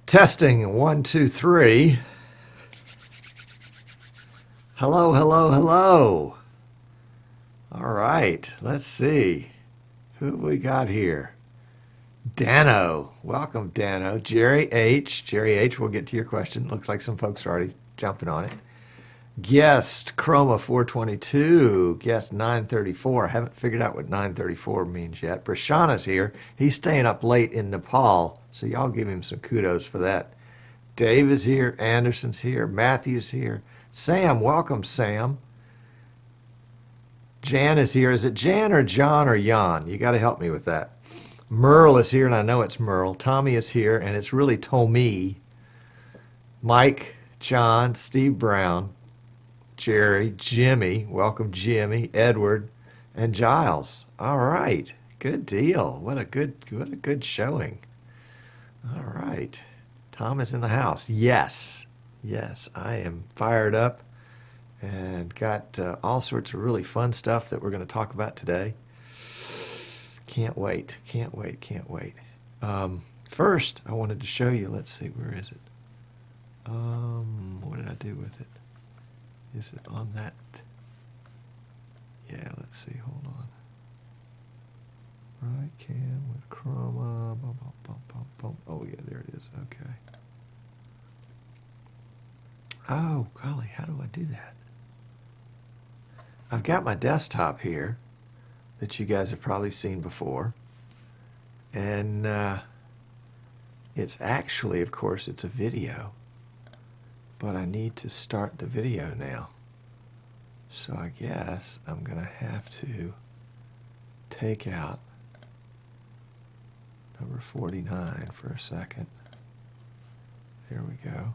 Testing, 1, 2, 3. Hello, hello, hello. All right, let's see. Who we got here? Dano. Welcome, Dano. Jerry H. Jerry H, we'll get to your question. Looks like some folks are already jumping on it. Guest, Chroma 422. Guest 934. I haven't figured out what 934 means yet. Prashana's here. He's staying up late in Nepal, so y'all give him some kudos for that. Dave is here. Anderson's here. Matthew's here. Sam, welcome, Sam. Jan is here. Is it Jan or John or Jan? You got to help me with that. Merle is here, and I know it's Merle. Tommy is here, and it's really Tommy. Mike, John, Steve Brown, Jerry, Jimmy, welcome Jimmy, Edward, and Giles. All right, good deal. What a good showing. All right, Tom is in the house. Yes, I am fired up and got all sorts of really fun stuff that we're going to talk about today. Can't wait. First, I wanted to show you. Let's see, where is it? What did I do with it? Is it on that? Yeah, let's see. Hold on. Right cam with chroma. Oh, yeah, there it is. Okay. Oh, golly, how do I do that? I've got my desktop here that you guys have probably seen before. And it's actually, of course, it's a video. But I need to start the video now. So I guess I'm going to have to take out number 49 for a second. There we go.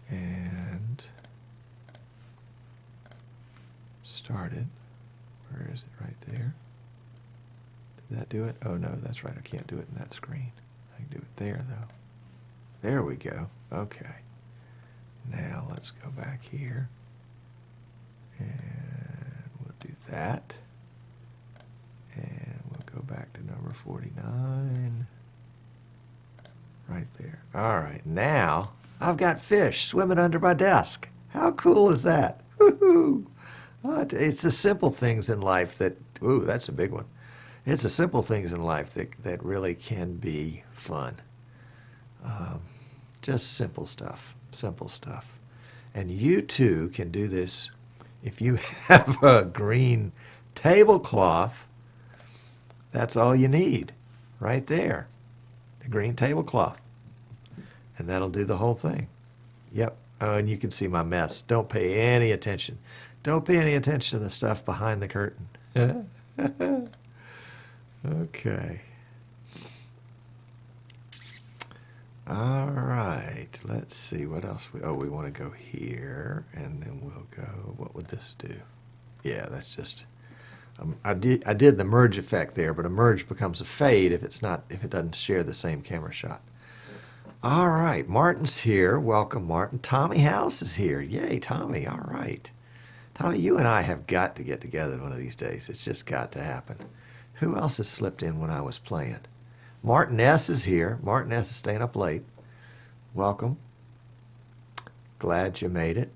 And start it. Where is it? Right there. Did that do it? Oh no, that's right. I can't do it in that screen. I can do it there though. There we go. Okay. Now let's go back here, and we'll do that, and we'll go back to number 49, right there. All right, now I've got fish swimming under my desk. How cool is that? Woo-hoo! It's the simple things in life that, ooh, that's a big one. It's the simple things in life that really can be fun. Just simple stuff. And you too can do this if you have a green tablecloth. That's all you need right there, the green tablecloth, and that'll do the whole thing. Yep. Oh, and you can see my mess. Don't pay any attention to the stuff behind the curtain. Okay. All right, let's see what else we want to go here, and then we'll go, what would this do? Yeah, that's just, I did the merge effect there, but a merge becomes a fade if it doesn't share the same camera shot. All right, Martin's here. Welcome, Martin. Tommy House is here. Yay, Tommy. All right. Tommy, you and I have got to get together one of these days. It's just got to happen. Who else has slipped in when I was playing? Martin S. is here. Martin S. is staying up late. Welcome. Glad you made it.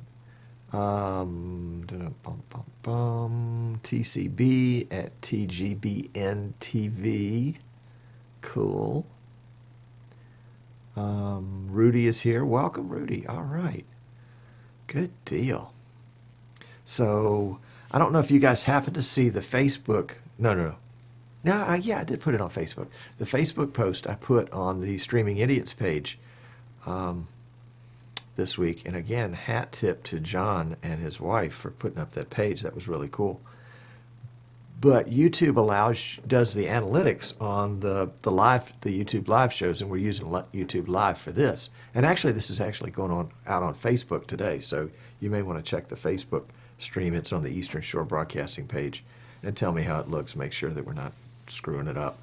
TCB at TGBN TV. Cool. Rudy is here. Welcome, Rudy. All right. Good deal. So, I don't know if you guys happen to see the Facebook. No, yeah, I did put it on Facebook. The Facebook post I put on the Streaming Idiots page this week. And again, hat tip to John and his wife for putting up that page. That was really cool. But YouTube does the analytics on the YouTube live shows, and we're using YouTube Live for this. And actually, this is actually going out on Facebook today, so you may want to check the Facebook stream. It's on the Eastern Shore Broadcasting page, and tell me how it looks. Make sure that we're not screwing it up.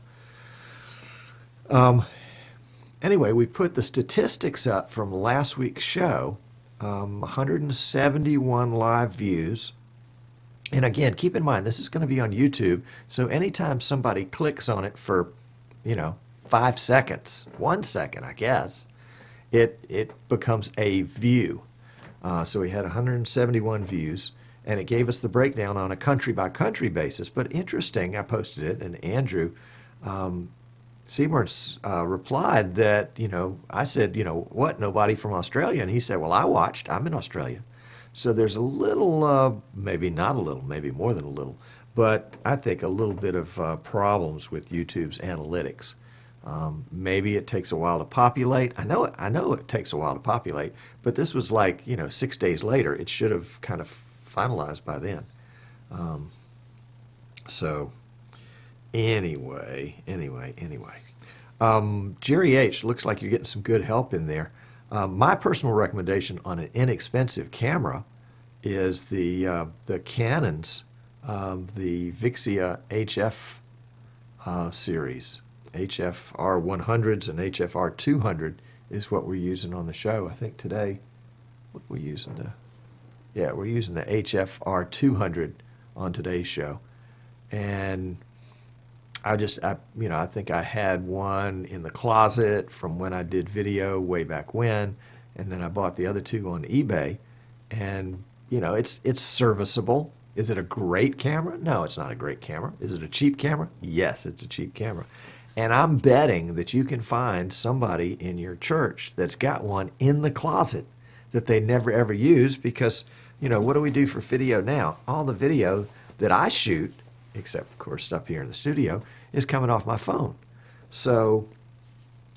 Anyway, we put the statistics up from last week's show. 171 live views. And again, keep in mind, this is going to be on YouTube, so anytime somebody clicks on it for, 5 seconds, 1 second, I guess, it becomes a view. So we had 171 views, and it gave us the breakdown on a country-by-country basis. But interesting, I posted it, and Andrew Seymour replied that, I said, what, nobody from Australia? And he said, well, I watched. I'm in Australia. So there's a little, maybe not a little, maybe more than a little, but I think a little bit of problems with YouTube's analytics. Maybe it takes a while to populate. I know it takes a while to populate, but this was like, 6 days later. It should have kind of finalized by then. So anyway. Jerry H., looks like you're getting some good help in there. My personal recommendation on an inexpensive camera is the Canon's, the Vixia HF series. HFR 100s and HFR 200 is what we're using on the show. I think today, what we're using we're using the HFR 200 on today's show. And I think I had one in the closet from when I did video way back when, and then I bought the other two on eBay. And, it's serviceable. Is it a great camera? No, it's not a great camera. Is it a cheap camera? Yes, it's a cheap camera. And I'm betting that you can find somebody in your church that's got one in the closet that they never ever use because, what do we do for video now? All the video that I shoot, except, of course, stuff here in the studio, is coming off my phone. So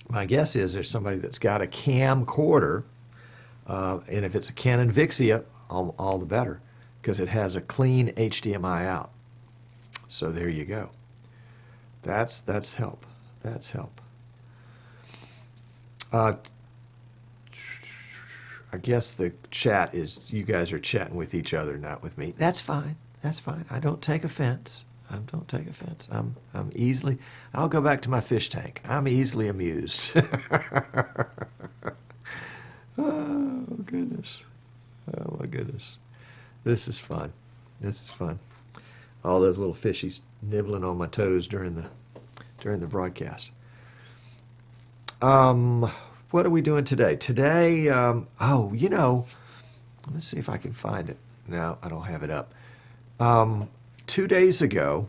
my guess is there's somebody that's got a camcorder, and if it's a Canon Vixia, all the better, because it has a clean HDMI out. So there you go. That's help. That's help. I guess the chat is you guys are chatting with each other, not with me. That's fine. That's fine. I don't take offense. I'm easily. I'll go back to my fish tank. I'm easily amused. Oh goodness. Oh my goodness. This is fun. All those little fishies nibbling on my toes during the broadcast. What are we doing today? Today, let's see if I can find it. No, I don't have it up. 2 days ago,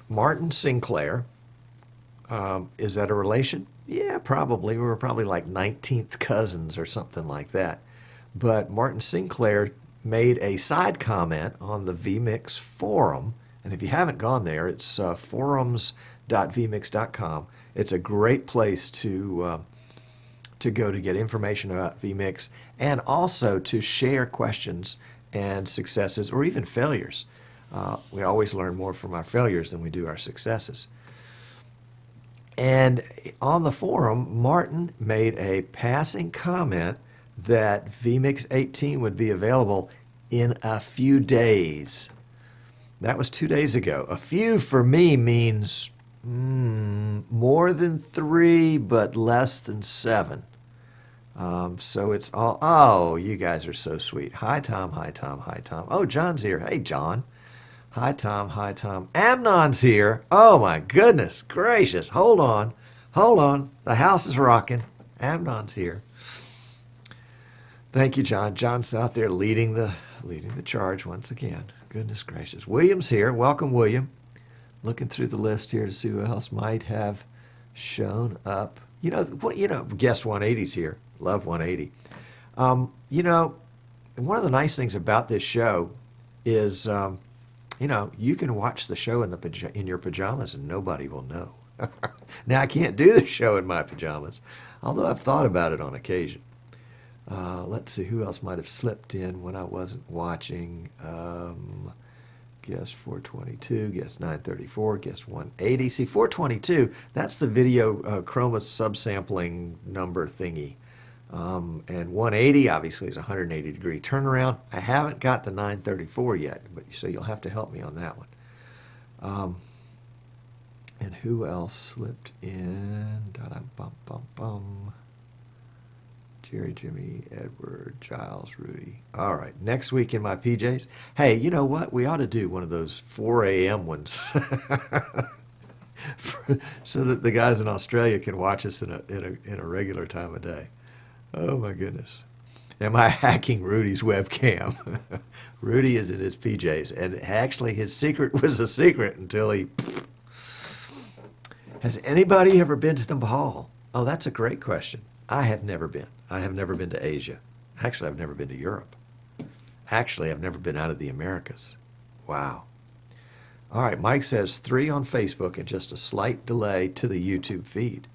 Martin Sinclair, is that a relation? Yeah, probably. We were probably like 19th cousins or something like that. But Martin Sinclair made a side comment on the vMix forum. And if you haven't gone there, it's forums.vmix.com. It's a great place to go to get information about vMix and also to share questions and successes or even failures. We always learn more from our failures than we do our successes. And on the forum, Martin made a passing comment that vMix 18 would be available in a few days. That was 2 days ago. A few for me means more than 3, but less than 7. So it's all, oh, you guys are so sweet. Hi, Tom. Oh, John's here. Hey, John. Hi, Tom. Amnon's here. Oh, my goodness gracious. Hold on. The house is rocking. Amnon's here. Thank you, John. John's out there leading the charge once again. Goodness gracious. William's here. Welcome, William. Looking through the list here to see who else might have shown up. Guest 180's here. Love 180. One of the nice things about this show is, you can watch the show in your pajamas and nobody will know. Now, I can't do the show in my pajamas, although I've thought about it on occasion. Let's see who else might have slipped in when I wasn't watching. Guest 422, guest 934, guest 180. See, 422, that's the video chroma subsampling number thingy. And 180 obviously is a 180-degree turnaround. I haven't got the 934 yet, so you'll have to help me on that one. And who else slipped in? Da-dum-bum-bum-bum. Jerry, Jimmy, Edward, Giles, Rudy. All right, next week in my PJs. Hey, you know what? We ought to do one of those 4 a.m. ones. so that the guys in Australia can watch us in a regular time of day. Oh my goodness. Am I hacking Rudy's webcam? Rudy is in his PJs, and actually his secret was a secret until he... Has anybody ever been to Nepal? Oh, that's a great question. I have never been. I have never been to Asia. Actually, I've never been to Europe. Actually, I've never been out of the Americas. Wow. All right, Mike says 3 on Facebook and just a slight delay to the YouTube feed.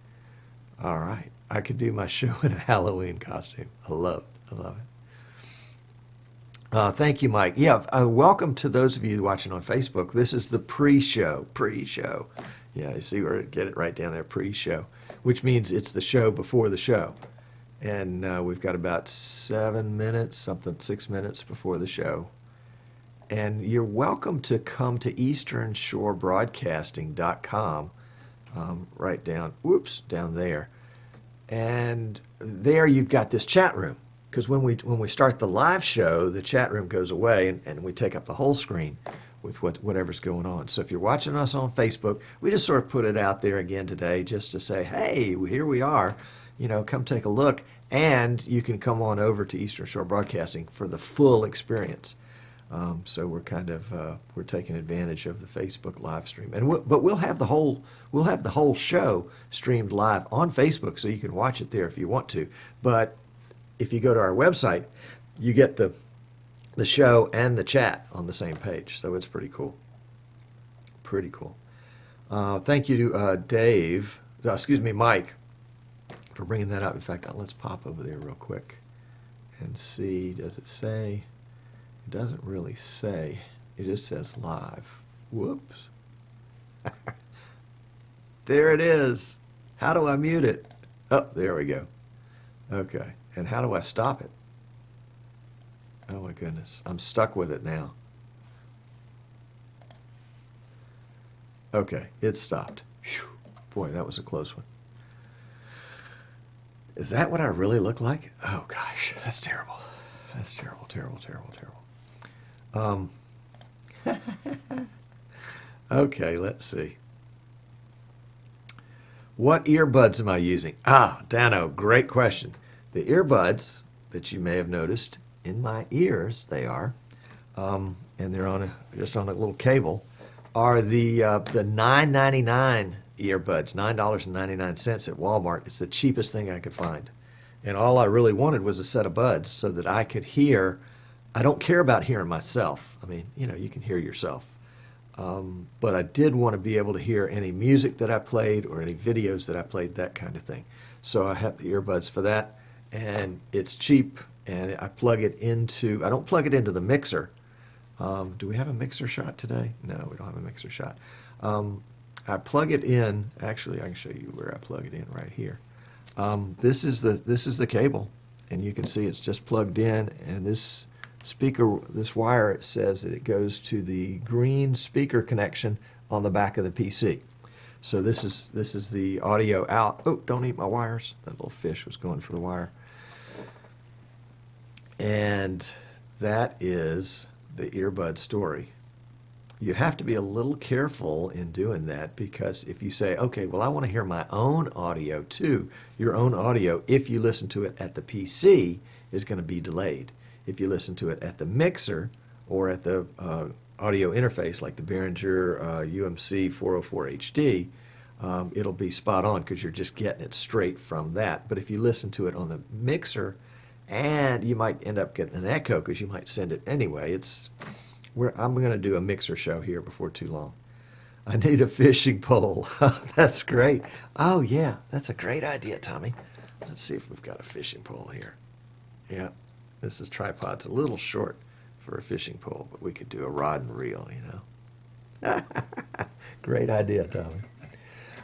All right. I could do my show in a Halloween costume. I love it. I love it. Thank you, Mike. Yeah, welcome to those of you watching on Facebook. This is the pre-show. Pre-show. Yeah, you see where get it right down there, pre-show, which means it's the show before the show. And we've got about 7 minutes, 6 minutes before the show. And you're welcome to come to easternshorebroadcasting.com, right down there. And there you've got this chat room. Because when we start the live show, the chat room goes away and we take up the whole screen with whatever's going on. So if you're watching us on Facebook, we just sort of put it out there again today just to say, hey, here we are. Come take a look. And you can come on over to Eastern Shore Broadcasting for the full experience. So we're kind of we're taking advantage of the Facebook live stream, and we'll have the whole show streamed live on Facebook, so you can watch it there if you want to. But if you go to our website, you get the show and the chat on the same page, so it's pretty cool. Pretty cool. Thank you to Dave. Mike, for bringing that up. In fact, let's pop over there real quick and see. Does it say? It doesn't really say. It just says live. Whoops. There it is. How do I mute it? Oh, there we go. Okay. And how do I stop it? Oh my goodness. I'm stuck with it now. Okay. It stopped. Whew. Boy, that was a close one. Is that what I really look like? Oh gosh. That's terrible. That's terrible, terrible, terrible, terrible. Okay, let's see. What earbuds am I using? Dano, great question. The earbuds that you may have noticed in my ears, they are, and they're just on a little cable, are the $9.99 earbuds, $9.99 at Walmart. It's the cheapest thing I could find. And all I really wanted was a set of buds so that I could hear. I don't care about hearing myself. I mean, you can hear yourself. But I did want to be able to hear any music that I played or any videos that I played, that kind of thing. So I have the earbuds for that, and it's cheap, and I plug it into, I don't plug it into the mixer. Do we have a mixer shot today? No, we don't have a mixer shot. I plug it in, actually I can show you where I plug it in right here. This is the cable, and you can see it's just plugged in, and this wire, it says that it goes to the green speaker connection on the back of the PC. So this is the audio out. Oh, don't eat my wires. That little fish was going for the wire. And that is the earbud story. You have to be a little careful in doing that, because if you say, okay, well, I want to hear my own audio too, your own audio, if you listen to it at the PC, is going to be delayed. If you listen to it at the mixer or at the audio interface like the Behringer UMC 404 HD, it'll be spot on because you're just getting it straight from that. But if you listen to it on the mixer, and you might end up getting an echo because you might send it anyway. I'm going to do a mixer show here before too long. I need a fishing pole. That's great. Oh, yeah, that's a great idea, Tommy. Let's see if we've got a fishing pole here. Yeah. This tripod's a little short for a fishing pole, but we could do a rod and reel, Great idea, Tommy.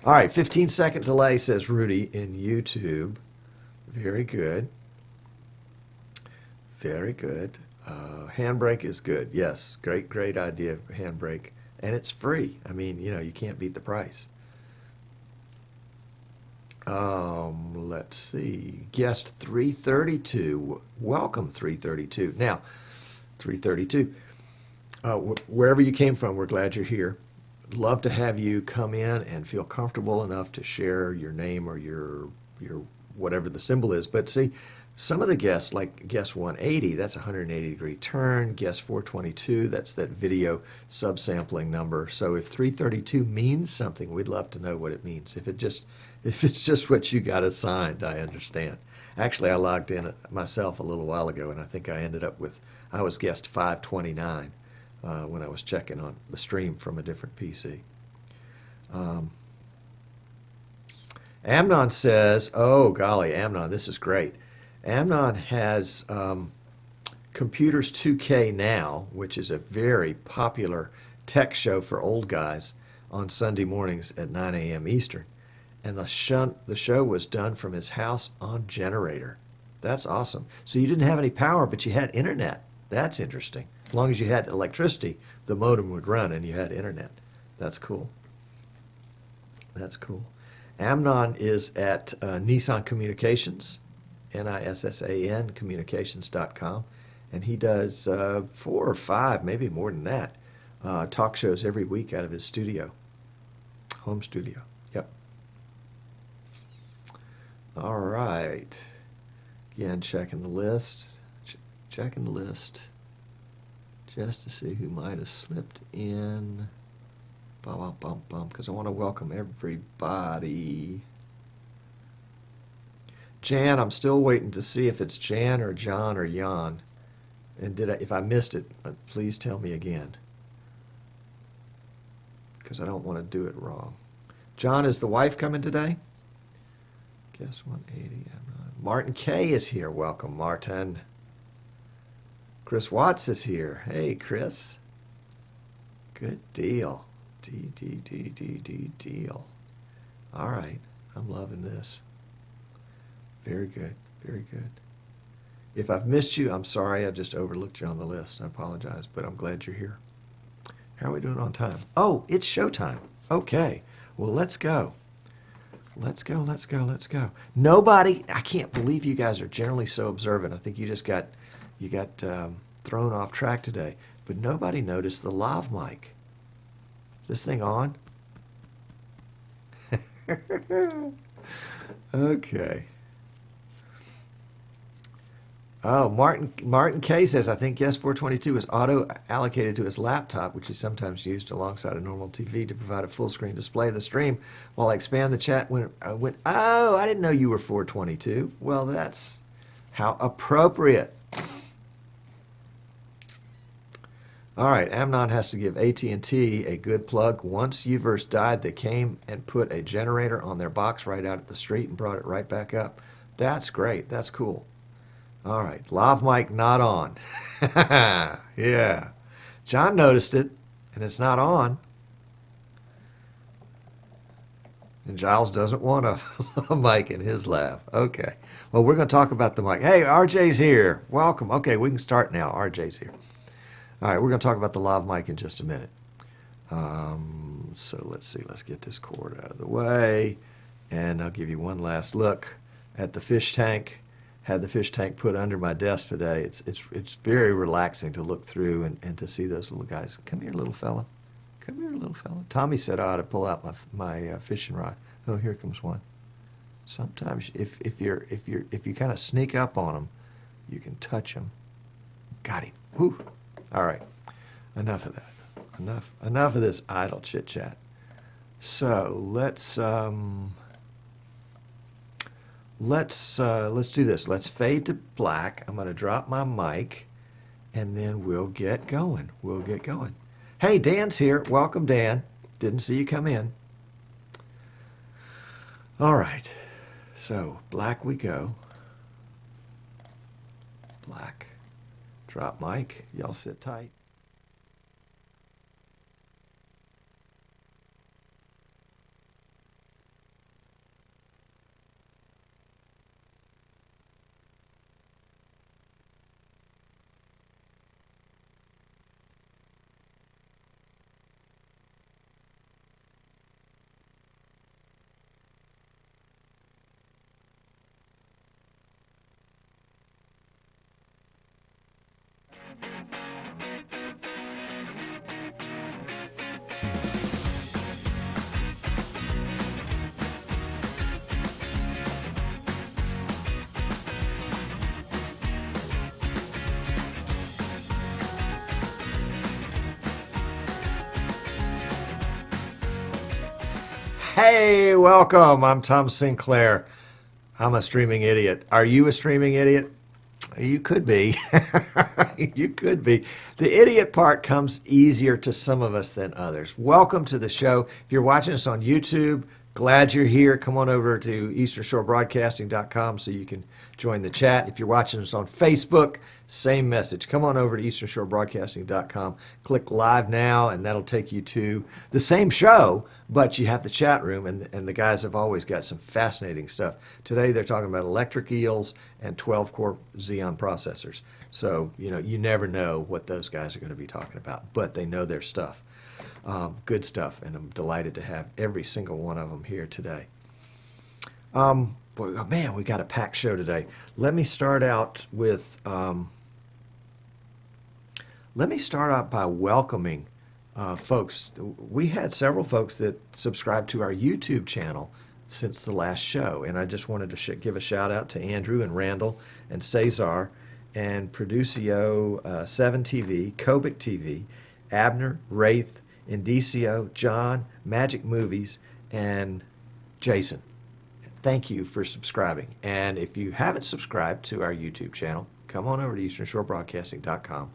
All right, 15-second delay, says Rudy in YouTube. Very good. Very good. Handbrake is good. Yes, great idea, handbrake. And it's free. I mean, you can't beat the price. Let's see. Guest 332. Welcome, 332. Now, 332. Wherever you came from, we're glad you're here. love to have you come in and feel comfortable enough to share your name or your whatever the symbol is. But see, some of the guests, like guest 180, that's a 180-degree turn. Guest 422, that's that video subsampling number. So if 332 means something, we'd love to know what it means. If it's just what you got assigned, I understand. Actually, I logged in myself a little while ago, and I think I was guest 529 when I was checking on the stream from a different PC. Amnon says, oh, golly, Amnon, this is great. Amnon has Computers 2K Now, which is a very popular tech show for old guys on Sunday mornings at 9 a.m. Eastern. And the show was done from his house on generator. That's awesome. So you didn't have any power, but you had internet. That's interesting. As long as you had electricity, the modem would run and you had internet. That's cool. That's cool. Amnon is at Nissan Communications, Nissan communications.com, and he does 4 or 5, maybe more than that, talk shows every week out of his studio, home studio. Yep. All right. Again, checking the list. Checking the list just to see who might have slipped in. Because I want to welcome everybody. Jan, I'm still waiting to see if it's Jan or John or Jan. And if I missed it, please tell me again. Because I don't want to do it wrong. John, is the wife coming today? Guess 180. Martin K is here. Welcome, Martin. Chris Watts is here. Hey, Chris. Good deal. Deal. All right. I'm loving this. Very good. Very good. If I've missed you, I'm sorry. I just overlooked you on the list. I apologize, but I'm glad you're here. How are we doing on time? Oh, it's showtime. Okay. Well, let's go. Let's go. Nobody, I can't believe you guys are generally so observant. I think you got thrown off track today. But nobody noticed the lav mic. Is this thing on? Okay. Oh, Martin K says, I think guest 422 is auto-allocated to his laptop, which is sometimes used alongside a normal TV to provide a full-screen display of the stream while I expand the chat when oh, I didn't know you were 422. Well, that's how appropriate. All right, Amnon has to give AT&T a good plug. Once Uverse died, they came and put a generator on their box right out at the street and brought it right back up. That's great. That's cool. All right, lav mic not on. Yeah. John noticed it, and it's not on. And Giles doesn't want a mic in his lav. Okay. Well, we're going to talk about the mic. Hey, RJ's here. Welcome. Okay, we can start now. RJ's here. All right, we're going to talk about the lav mic in just a minute. So let's see. Let's get this cord out of the way. And I'll give you one last look at the fish tank. Had the fish tank put under my desk today. It's very relaxing to look through and to see those little guys. Come here, little fella. Come here, little fella. Tommy said I ought to pull out my fishing rod. Oh, here comes one. Sometimes if you kind of sneak up on them, you can touch them. Got him. Whew. All right. Enough of that. Enough of this idle chit chat. So let's do this. Let's fade to black. I'm going to drop my mic, and then we'll get going. Hey, Dan's here. Welcome, Dan. Didn't see you come in. All right. So black we go. Black. Drop mic. Y'all sit tight. Hey, welcome. I'm Tom Sinclair. I'm a streaming idiot. Are you a streaming idiot? You could be. You could be. The idiot part comes easier to some of us than others. Welcome to the show. If you're watching us on YouTube, glad you're here. Come on over to easternshorebroadcasting.com so you can join the chat. If you're watching us on Facebook, same message. Come on over to easternshorebroadcasting.com. Click live now, and that'll take you to the same show, but you have the chat room, and the guys have always got some fascinating stuff. Today they're talking about electric eels and 12-core Xeon processors. So, you never know what those guys are going to be talking about, but they know their stuff. Good stuff, and I'm delighted to have every single one of them here today. Boy, oh man, we got a packed show today. Let me start out by welcoming folks. We had several folks that subscribed to our YouTube channel since the last show, and I just wanted to give a shout out to Andrew and Randall and Cesar and Producio 7 TV, Kobik TV, Abner, Wraith, Indicio, John, Magic Movies, and Jason. Thank you for subscribing. And if you haven't subscribed to our YouTube channel, come on over to easternshorebroadcasting.com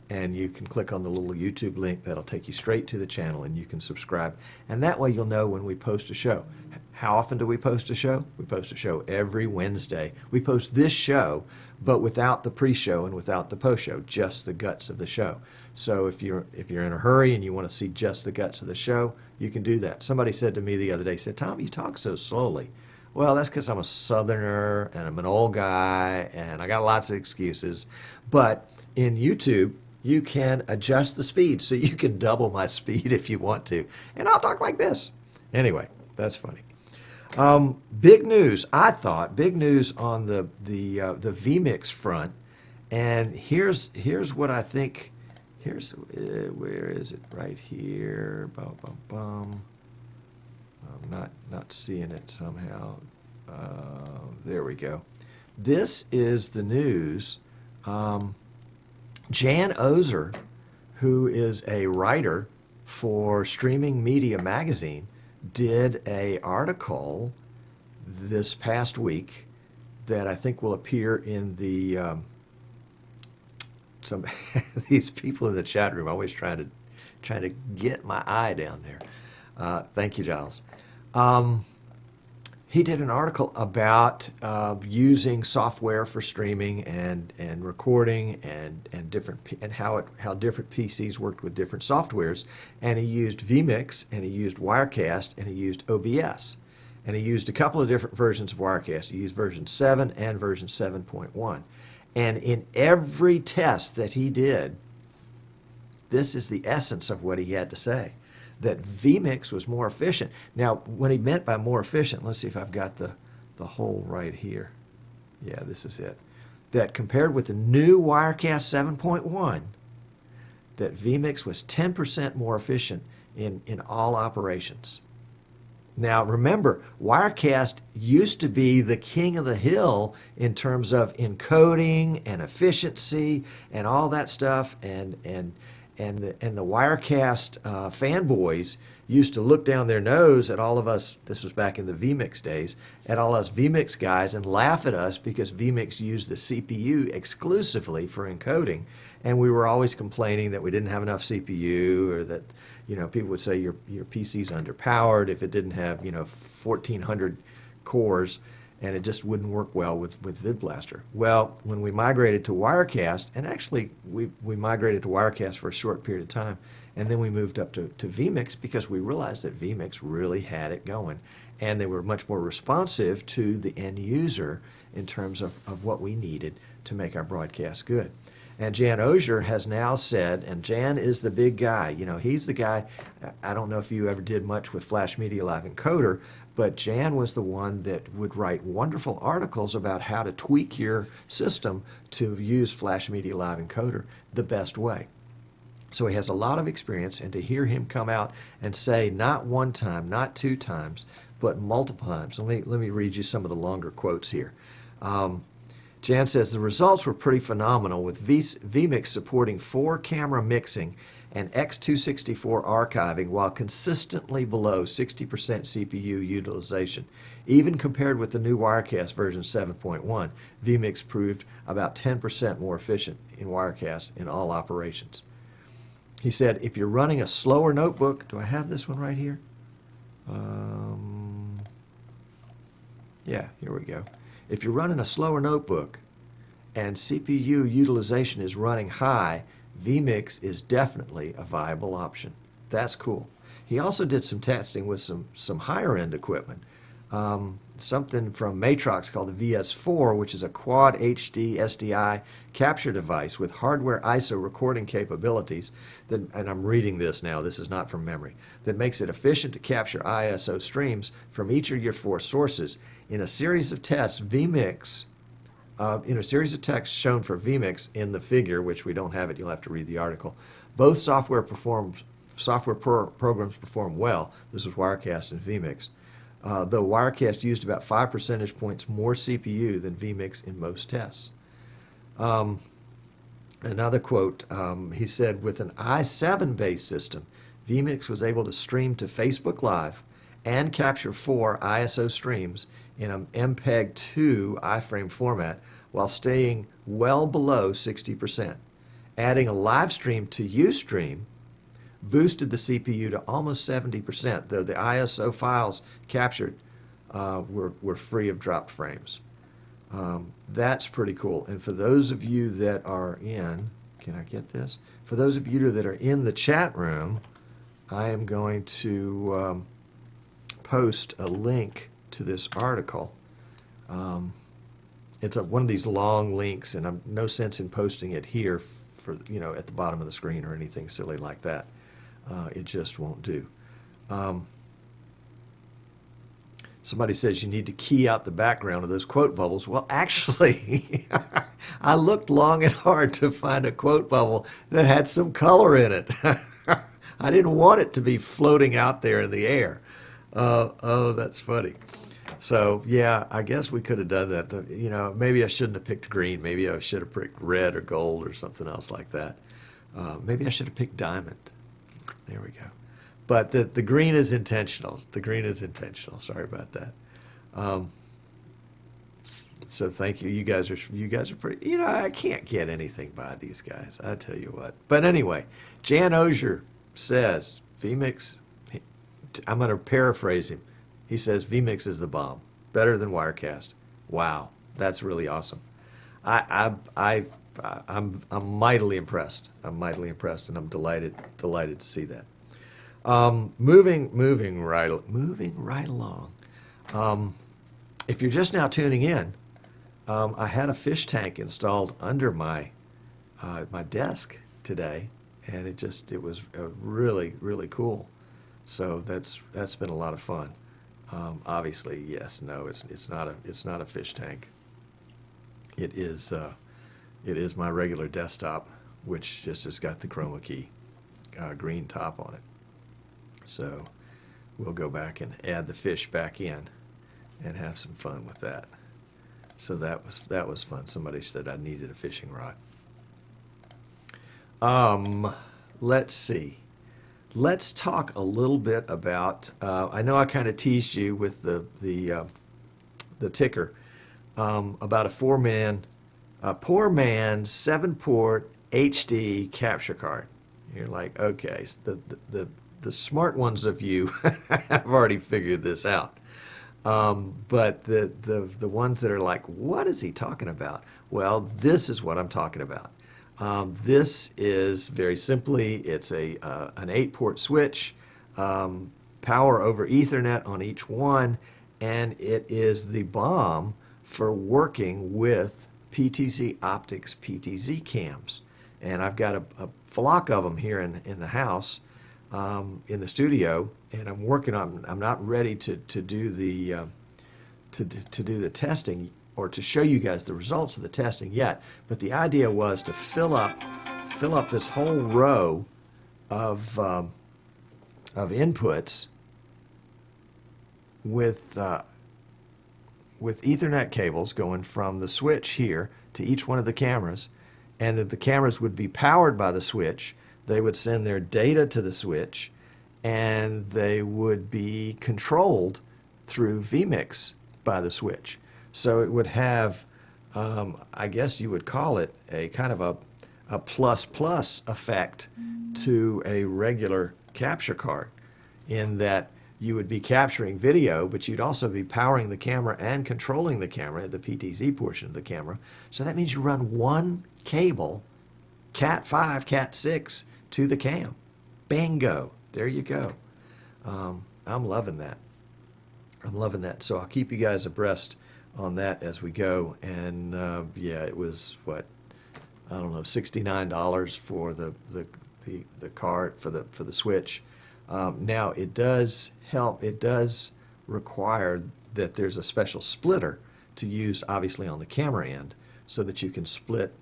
and you can click on the little YouTube link that'll take you straight to the channel and you can subscribe. And that way you'll know when we post a show. How often do we post a show? We post a show every Wednesday. We post this show, but without the pre-show and without the post-show, just the guts of the show. So if you're in a hurry and you want to see just the guts of the show, you can do that. Somebody said to me the other day, Tom, you talk so slowly. Well, that's because I'm a Southerner and I'm an old guy and I got lots of excuses. But in YouTube, you can adjust the speed so you can double my speed if you want to. And I'll talk like this. Anyway, that's funny. Big news, I thought, big news on the vMix front. And here's what I think. Here's, where is it? Right here. Bum, bum, bum. I'm not seeing it somehow. There we go. This is the news. Jan Ozer, who is a writer for Streaming Media Magazine, did an article this past week that I think will appear in the some these people in the chat room always trying to get my eye down there. Thank you, Giles. He did an article about using software for streaming and recording and different and how different PCs worked with different softwares. And he used vMix and he used Wirecast and he used OBS. And he used a couple of different versions of Wirecast. He used version 7 and version 7.1. And in every test that he did, this is the essence of what he had to say, that vMix was more efficient. Now, what he meant by more efficient, let's see if I've got the hole right here. Yeah, this is it. That compared with the new Wirecast 7.1, that vMix was 10% more efficient in all operations. Now, remember, Wirecast used to be the king of the hill in terms of encoding and efficiency and all that stuff, and the Wirecast fanboys used to look down their nose at all of us, this was back in the vMix days, at all us vMix guys and laugh at us because vMix used the CPU exclusively for encoding. And we were always complaining that we didn't have enough CPU, or that, people would say your PC's underpowered if it didn't have, 1,400 cores, and it just wouldn't work well with VidBlaster. Well, when we migrated to Wirecast, and actually we migrated to Wirecast for a short period of time, and then we moved up to vMix because we realized that vMix really had it going, and they were much more responsive to the end user in terms of what we needed to make our broadcast good. And Jan Ozer has now said, and Jan is the big guy, he's the guy, I don't know if you ever did much with Flash Media Live Encoder, but Jan was the one that would write wonderful articles about how to tweak your system to use Flash Media Live Encoder the best way. So he has a lot of experience, and to hear him come out and say not one time, not two times, but multiple times. Let me read you some of the longer quotes here. Jan says, the results were pretty phenomenal with vMix supporting 4-camera mixing and x264 archiving while consistently below 60% CPU utilization. Even compared with the new Wirecast version 7.1, vMix proved about 10% more efficient in Wirecast in all operations. He said, if you're running a slower notebook, do I have this one right here? Yeah, here we go. If you're running a slower notebook and CPU utilization is running high, vMix is definitely a viable option. That's cool. He also did some testing with some higher-end equipment. Something from Matrox called the VS4, which is a quad HD SDI capture device with hardware ISO recording capabilities, that, and I'm reading this now, this is not from memory, that makes it efficient to capture ISO streams from each of your 4 sources. In a series of tests, vMix, in a series of texts shown for vMix in the figure, which we don't have it, you'll have to read the article, both software programs perform well. This was Wirecast and vMix. Though Wirecast used about 5 percentage points more CPU than vMix in most tests. Another quote, he said, with an i7-based system, vMix was able to stream to Facebook Live and capture 4 ISO streams in an MPEG-2 iframe format while staying well below 60%. Adding a live stream to Ustream boosted the CPU to almost 70%, though the ISO files captured were free of dropped frames. That's pretty cool. And for those of you that are in, can I get this? For those of you that are in the chat room, I am going to post a link to this article. It's one of these long links, and I'm no sense in posting it here for, you know, at the bottom of the screen or anything silly like that. It just won't do. Somebody says you need to key out the background of those quote bubbles. Well, actually, I looked long and hard to find a quote bubble that had some color in it. I didn't want it to be floating out there in the air. Oh, that's funny. So, yeah, I guess we could have done that. You know, maybe I shouldn't have picked green. Maybe I should have picked red or gold or something else like that. Maybe I should have picked diamond. There we go. But the green is intentional. The green is intentional. Sorry about that. So thank you. You guys are pretty. You know, I can't get anything by these guys. I tell you what. But anyway, Jan Ozier says vMix. I'm going to paraphrase him. He says vMix is the bomb. Better than Wirecast. Wow, that's really awesome. I'm mightily impressed. I'm mightily impressed, and I'm delighted to see that. Moving right along. If you're just now tuning in, I had a fish tank installed under my desk today, and it was really cool. So that's been a lot of fun. Obviously, yes, no, it's not a fish tank. It is my regular desktop, which just has got the chroma key green top on it. So we'll go back and add the fish back in and have some fun with that. So that was fun. Somebody said I needed a fishing rod. Let's see. Let's talk a little bit about. I know I kind of teased you with the ticker about a poor man's 7-port HD capture card. You're like, okay, the smart ones of you have already figured this out. But the ones that are like, what is he talking about? Well, this is what I'm talking about. This is very simply, it's an 8-port switch, power over Ethernet on each one, and it is the bomb for working with PTZ Optics PTZ cams. And I've got a flock of them here in the house, in the studio, and I'm working on. I'm not ready to do the testing or to show you guys the results of the testing yet. But the idea was to fill up this whole row of inputs with Ethernet cables going from the switch here to each one of the cameras, and that the cameras would be powered by the switch. They would send their data to the switch, and they would be controlled through vMix by the switch. So it would have, I guess you would call it a kind of a plus effect to a regular capture card, in that you would be capturing video, but you'd also be powering the camera and controlling the camera, the PTZ portion of the camera. So that means you run one cable, Cat 5, Cat 6, to the cam. Bingo. There you go. I'm loving that. I'm loving that. So I'll keep you guys abreast on that as we go. And yeah, it was what, I don't know, $69 for the card for the switch. Now it does help. It does require that there's a special splitter to use, obviously, on the camera end, so that you can split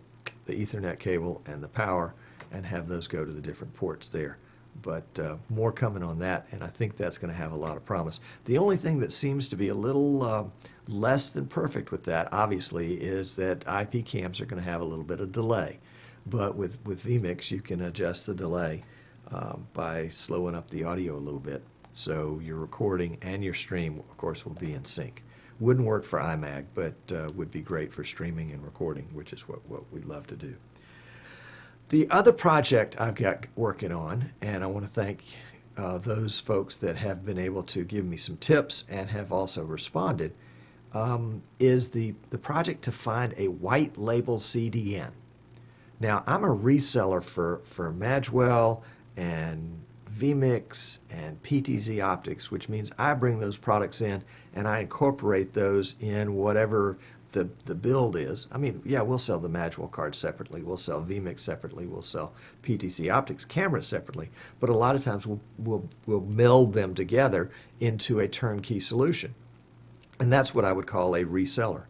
the Ethernet cable and the power and have those go to the different ports there. But more coming on that, and I think that's going to have a lot of promise. The only thing that seems to be a little less than perfect with that, obviously, is that IP cams are going to have a little bit of delay. But with vMix, you can adjust the delay by slowing up the audio a little bit. So your recording and your stream, of course, will be in sync. Wouldn't work for iMag, but would be great for streaming and recording, which is what we love to do. The other project I've got working on, and I want to thank those folks that have been able to give me some tips and have also responded, is the project to find a white label CDN. Now, I'm a reseller for Magwell and vMix and PTZ Optics, which means I bring those products in and I incorporate those in whatever the build is. I mean, yeah, we'll sell the Magwell cards separately, we'll sell vMix separately, we'll sell PTZ Optics cameras separately, but a lot of times we'll meld them together into a turnkey solution. And that's what I would call a reseller.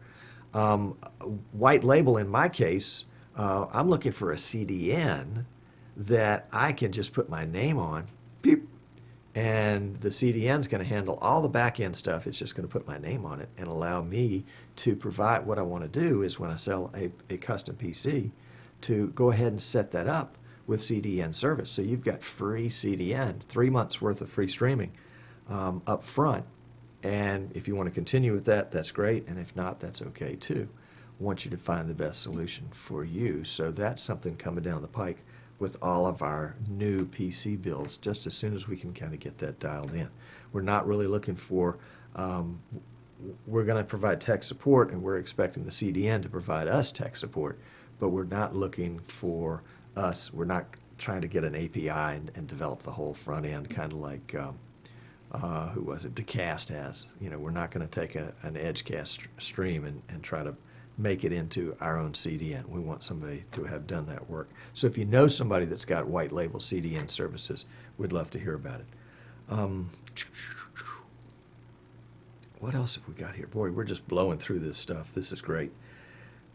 White label, in my case, I'm looking for a CDN that I can just put my name on, beep, and the CDN is going to handle all the back-end stuff. It's just going to put my name on it and allow me to provide what I want to do is when I sell a custom PC, to go ahead and set that up with CDN service. So you've got free CDN, 3 months worth of free streaming up front. And if you want to continue with that, that's great. And if not, that's okay too. I want you to find the best solution for you. So that's something coming down the pike with all of our new PC builds, just as soon as we can kind of get that dialed in. We're not really looking for, we're going to provide tech support, and we're expecting the CDN to provide us tech support, but we're not looking for us, we're not trying to get an API and develop the whole front end, kind of like, who was it, Decast has. You know, we're not going to take an Edgecast stream and try to make it into our own CDN. We want somebody to have done that work. So if you know somebody that's got white label CDN services, we'd love to hear about it. What else have we got here? Boy, we're just blowing through this stuff. This is great.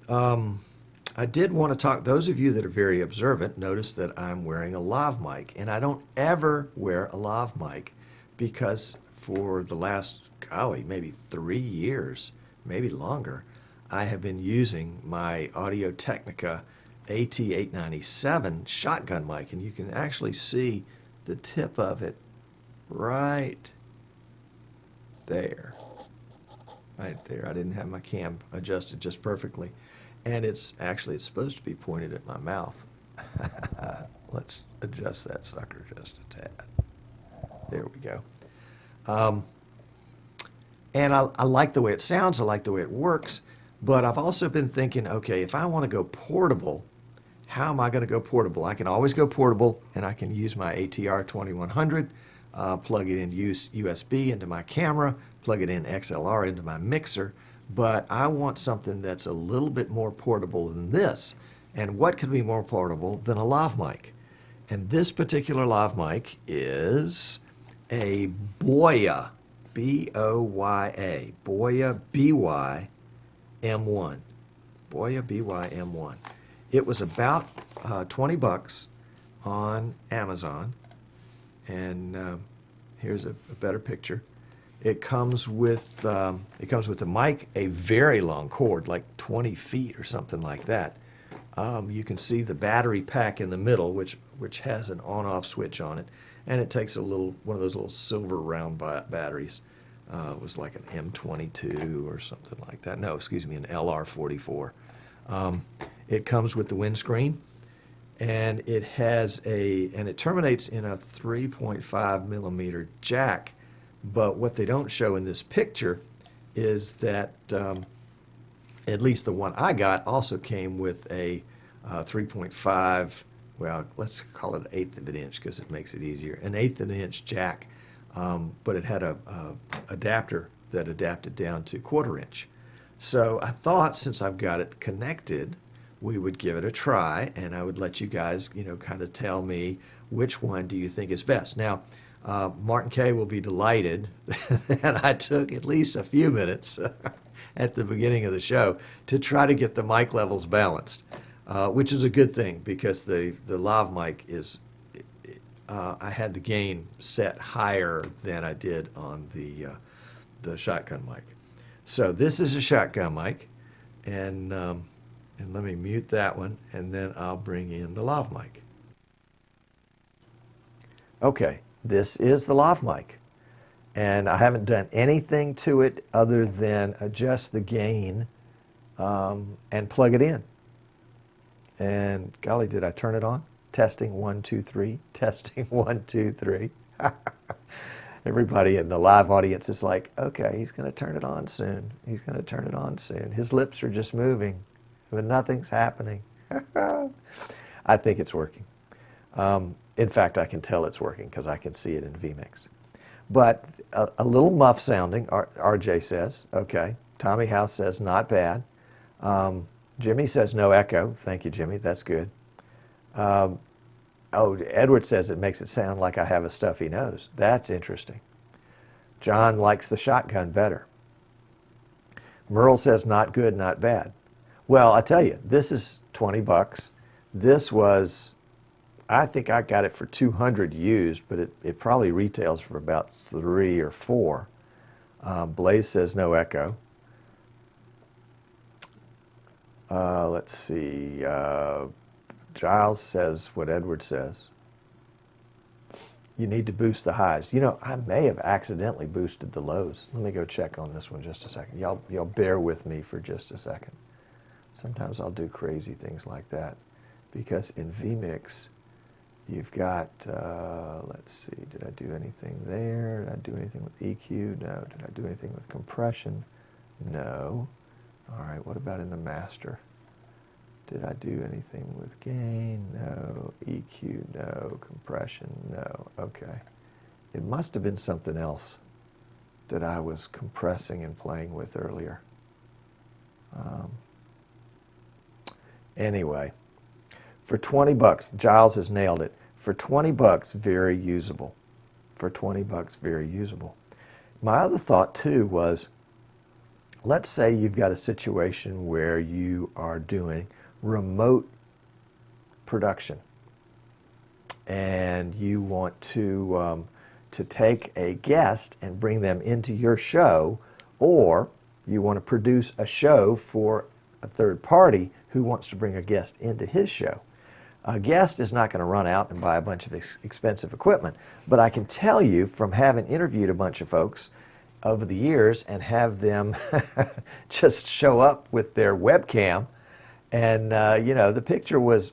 I did want to talk, those of you that are very observant, notice that I'm wearing a lav mic, and I don't ever wear a lav mic because for the last, golly, maybe 3 years, maybe longer, I have been using my Audio-Technica AT897 shotgun mic, and you can actually see the tip of it right there. Right there. I didn't have my cam adjusted just perfectly. And it's supposed to be pointed at my mouth. Let's adjust that sucker just a tad. There we go. And I like the way it sounds. I like the way it works. But I've also been thinking, okay, if I want to go portable, how am I going to go portable? I can always go portable, and I can use my ATR 2100, plug it in USB into my camera, plug it in XLR into my mixer, but I want something that's a little bit more portable than this. And what could be more portable than a lav mic? And this particular lav mic is a Boya, B-O-Y-A, Boya BY M1. Boya BY M1. It was about 20 bucks on Amazon, and here's a better picture. It comes with the mic, a very long cord, like 20 feet or something like that. You can see the battery pack in the middle, which has an on-off switch on it, and it takes one of those little silver round batteries. It was like an M22 or something like that. No, excuse me, an LR44. It comes with the windscreen, and it terminates in a 3.5 millimeter jack. But what they don't show in this picture is that at least the one I got also came with a 3.5, well, let's call it an eighth of an inch because it makes it easier, an eighth of an inch jack, but it had a adapter that adapted down to 1/4 inch. So I thought, since I've got it connected, we would give it a try, and I would let you guys, kind of tell me which one do you think is best. Now, Martin K. will be delighted that I took at least a few minutes at the beginning of the show to try to get the mic levels balanced, which is a good thing because the lav mic is, I had the gain set higher than I did on the shotgun mic. So this is a shotgun mic, and let me mute that one, and then I'll bring in the lav mic. Okay, this is the lav mic, and I haven't done anything to it other than adjust the gain and plug it in. And golly, did I turn it on? Testing 1, 2, 3. Testing 1, 2, 3. Everybody in the live audience is like, okay, he's going to turn it on soon. He's going to turn it on soon. His lips are just moving, but nothing's happening. I think it's working. In fact, I can tell it's working because I can see it in vMix. But a little muff sounding, RJ says, okay. Tommy House says, not bad. Jimmy says, no echo. Thank you, Jimmy. That's good. Edward says it makes it sound like I have a stuffy nose. That's interesting. John likes the shotgun better. Merle says, not good, not bad. Well, I tell you, this is $20. This was, I think I got it for 200 used, but it probably retails for about 3 or 4. Blaze says no echo. Let's see. Giles says what Edward says. You need to boost the highs. I may have accidentally boosted the lows. Let me go check on this one just a second. Y'all bear with me for just a second. Sometimes I'll do crazy things like that because in vMix, you've got, let's see, did I do anything there? Did I do anything with EQ? No. Did I do anything with compression? No. All right, what about in the master? Did I do anything with gain? No. EQ? No. Compression? No. Okay. It must have been something else that I was compressing and playing with earlier. Anyway, for $20, Giles has nailed it. For $20, very usable. For $20, very usable. My other thought, too, was, let's say you've got a situation where you are doing remote production and you want to take a guest and bring them into your show, or you want to produce a show for a third party who wants to bring a guest into his show. A guest is not going to run out and buy a bunch of expensive equipment, but I can tell you from having interviewed a bunch of folks over the years and have them just show up with their webcam, and the picture was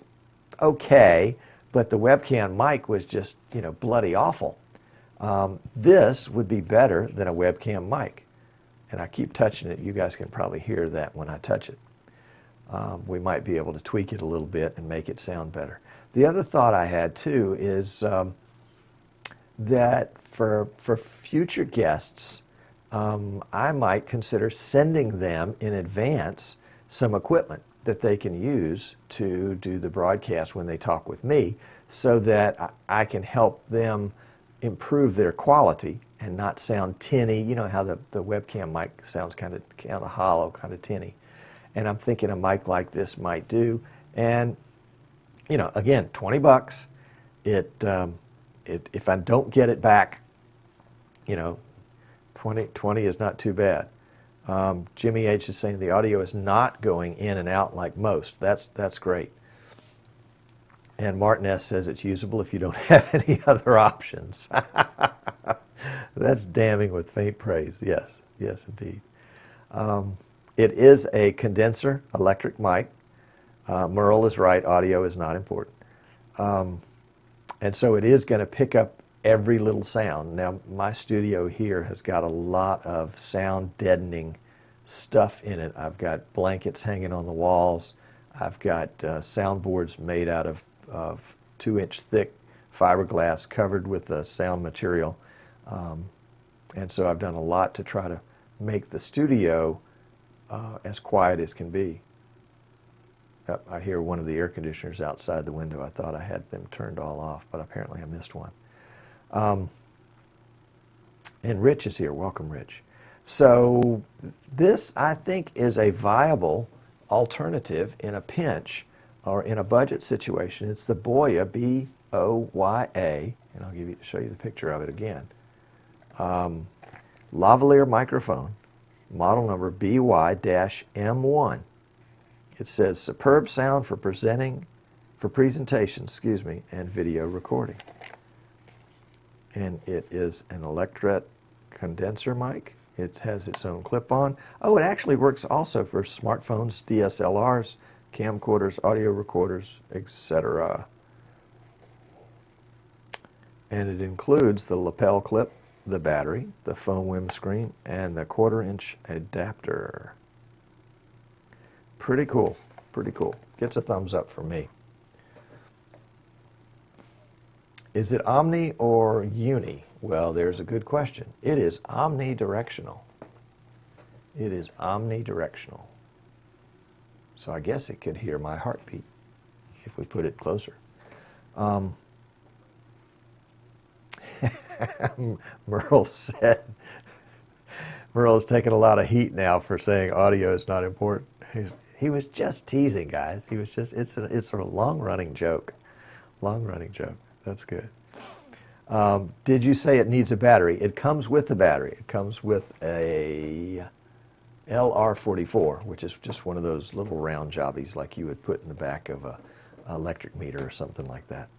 okay, but the webcam mic was just bloody awful. This would be better than a webcam mic, and I keep touching it. You guys can probably hear that when I touch it. We might be able to tweak it a little bit and make it sound better. The other thought I had too is that for future guests, I might consider sending them in advance some equipment that they can use to do the broadcast when they talk with me, so that I can help them improve their quality and not sound tinny. You know how the webcam mic sounds kind of hollow, kind of tinny. And I'm thinking a mic like this might do. And, again, $20. If I don't get it back, 20 is not too bad. Jimmy H is saying the audio is not going in and out like most. That's great. And Martin S says it's usable if you don't have any other options. That's damning with faint praise. Yes, yes, indeed. It is a condenser electric mic. Merle is right, audio is not important. And so it is going to pick up every little sound. Now, my studio here has got a lot of sound deadening stuff in it. I've got blankets hanging on the walls. I've got soundboards made out of 2-inch thick fiberglass covered with sound material. And so I've done a lot to try to make the studio as quiet as can be. I hear one of the air conditioners outside the window. I thought I had them turned all off, but apparently I missed one. And Rich is here. Welcome, Rich. So this, I think, is a viable alternative in a pinch or in a budget situation. It's the Boya, B-O-Y-A, and I'll show you the picture of it again. Lavalier microphone, model number BY-M1. It says superb sound for presentation, and video recording. And it is an electret condenser mic. It has its own clip-on. Oh, it actually works also for smartphones, DSLRs, camcorders, audio recorders, etc. And it includes the lapel clip, the battery, the foam windscreen, and the 1/4-inch adapter. Pretty cool, pretty cool. Gets a thumbs up from me. Is it omni or uni? Well, there's a good question. It is omnidirectional. It is omnidirectional. So I guess it could hear my heartbeat if we put it closer. Merle said, Merle's taking a lot of heat now for saying audio is not important. He was just teasing, guys. He was just, it's a long-running joke. Long-running joke. That's good. Did you say it needs a battery? It comes with the battery. It comes with a LR44, which is just one of those little round jobbies like you would put in the back of an electric meter or something like that.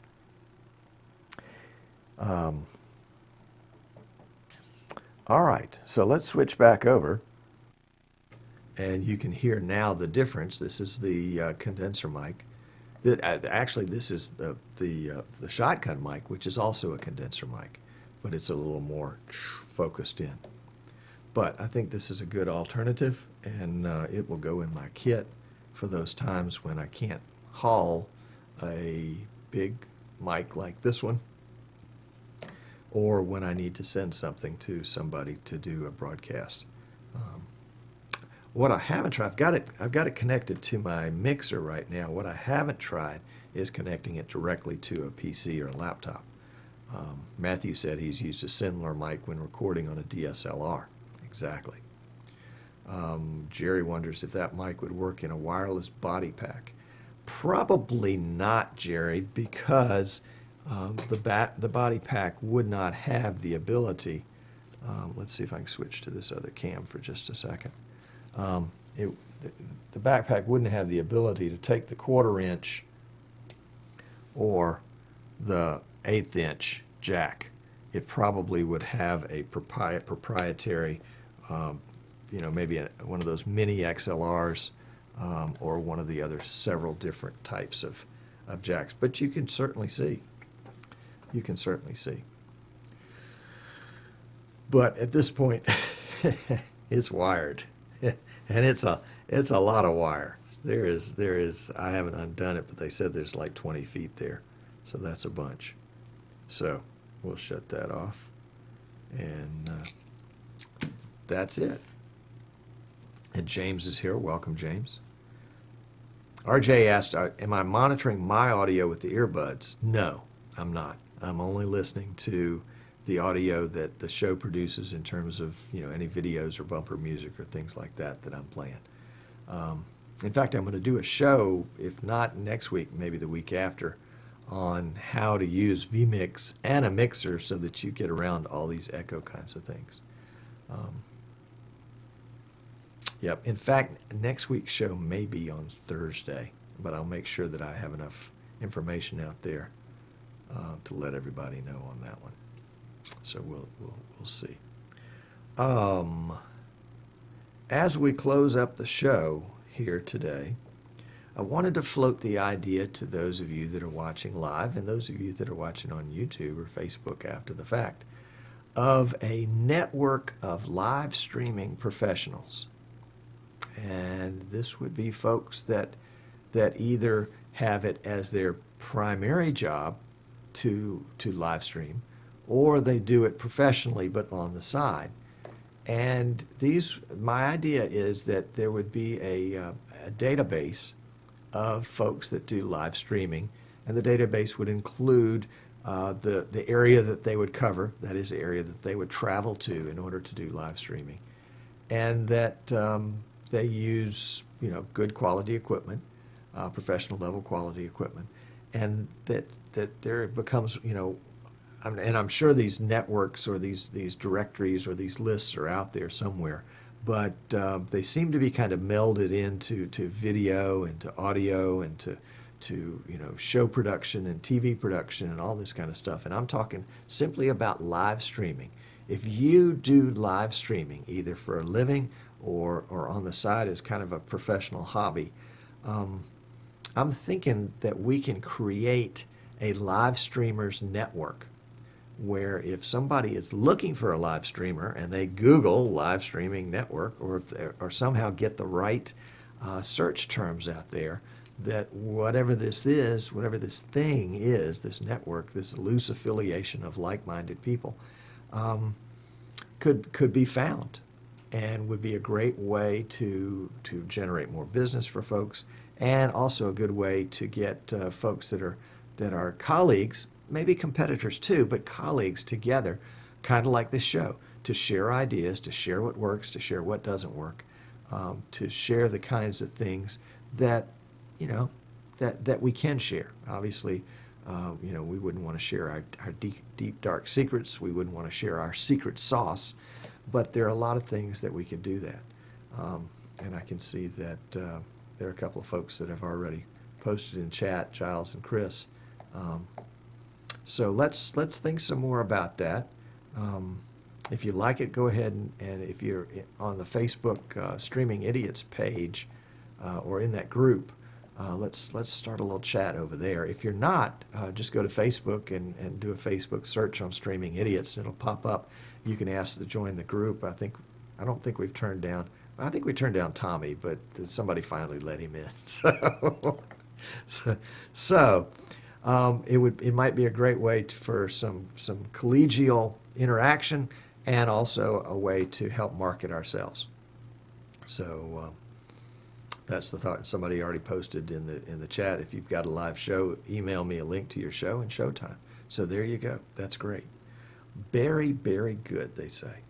All right, so let's switch back over. And you can hear now the difference. This is the condenser mic. Actually, this is the shotgun mic, which is also a condenser mic, but it's a little more focused in. But I think this is a good alternative, and it will go in my kit for those times when I can't haul a big mic like this one, or when I need to send something to somebody to do a broadcast. What I haven't tried, I've got it connected to my mixer right now. What I haven't tried is connecting it directly to a PC or a laptop. Matthew said he's used a similar mic when recording on a DSLR. Exactly. Jerry wonders if that mic would work in a wireless body pack. Probably not, Jerry, because the body pack would not have the ability. Let's see if I can switch to this other cam for just a second. The backpack wouldn't have the ability to take the 1/4-inch or the 1/8-inch jack. It probably would have a proprietary, maybe one of those mini XLRs or one of the other several different types of jacks. But you can certainly see. You can certainly see. But at this point, it's wired. And it's a lot of wire. There is I haven't undone it, but they said there's like 20 feet there, so that's a bunch. So we'll shut that off, and that's it. And James is here. Welcome, James. RJ asked, am I monitoring my audio with the earbuds? No, I'm not. I'm only listening to the audio that the show produces in terms of any videos or bumper music or things like that I'm playing. In fact, I'm going to do a show, if not next week, maybe the week after, on how to use vMix and a mixer so that you get around all these echo kinds of things. Yep. In fact, next week's show may be on Thursday, but I'll make sure that I have enough information out there to let everybody know on that one. So we'll see. As we close up the show here today, I wanted to float the idea to those of you that are watching live and those of you that are watching on YouTube or Facebook after the fact of a network of live streaming professionals. And this would be folks that either have it as their primary job to live stream, or they do it professionally but on the side. And my idea is that there would be a database of folks that do live streaming, and the database would include the area that they would cover, that is the area that they would travel to in order to do live streaming, and that they use good quality equipment, professional level quality equipment, and that there becomes and I'm sure these networks or these directories or these lists are out there somewhere, but they seem to be kind of melded into video and to audio and to show production and TV production and all this kind of stuff. And I'm talking simply about live streaming. If you do live streaming, either for a living or on the side as kind of a professional hobby, I'm thinking that we can create a live streamers network where if somebody is looking for a live streamer and they Google live streaming network, or somehow get the right search terms out there, that whatever this thing is, this network, this loose affiliation of like-minded people, could be found, and would be a great way to generate more business for folks, and also a good way to get folks that are colleagues, maybe competitors too, but colleagues together, kind of like this show, to share ideas, to share what works, to share what doesn't work, to share the kinds of things that that we can share. Obviously, we wouldn't want to share our deep, dark secrets. We wouldn't want to share our secret sauce, but there are a lot of things that we could do that. And I can see that there are a couple of folks that have already posted in chat, Giles and Chris. So let's think some more about that. If you like it, go ahead and if you're on the Facebook Streaming Idiots page or in that group, let's start a little chat over there. If you're not, just go to Facebook and do a Facebook search on Streaming Idiots, and it'll pop up. You can ask to join the group. I don't think we've turned down. I think we turned down Tommy, but somebody finally let him in. So it might be a great way for some collegial interaction, and also a way to help market ourselves. So that's the thought. Somebody already posted in the chat, if you've got a live show, email me a link to your show and showtime. So there you go. That's great. Very, very good, they say.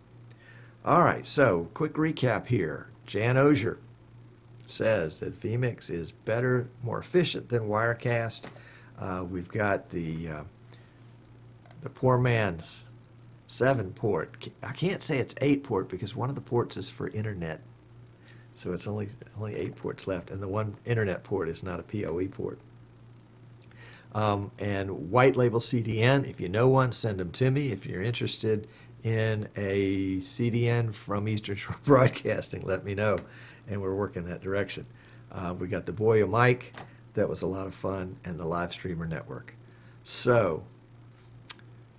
All right, so quick recap here. Jan Ozier says that vMix is better, more efficient than Wirecast. We've got the poor man's 7-port. I can't say it's 8-port because one of the ports is for internet, so it's only 8 ports left, and the one internet port is not a PoE port. And white label CDN, if you know one, send them to me. If you're interested in a CDN from Eastern Shore Broadcasting, let me know, and we're working that direction. We got the Boya mic. That was a lot of fun, and the Live Streamer Network. So,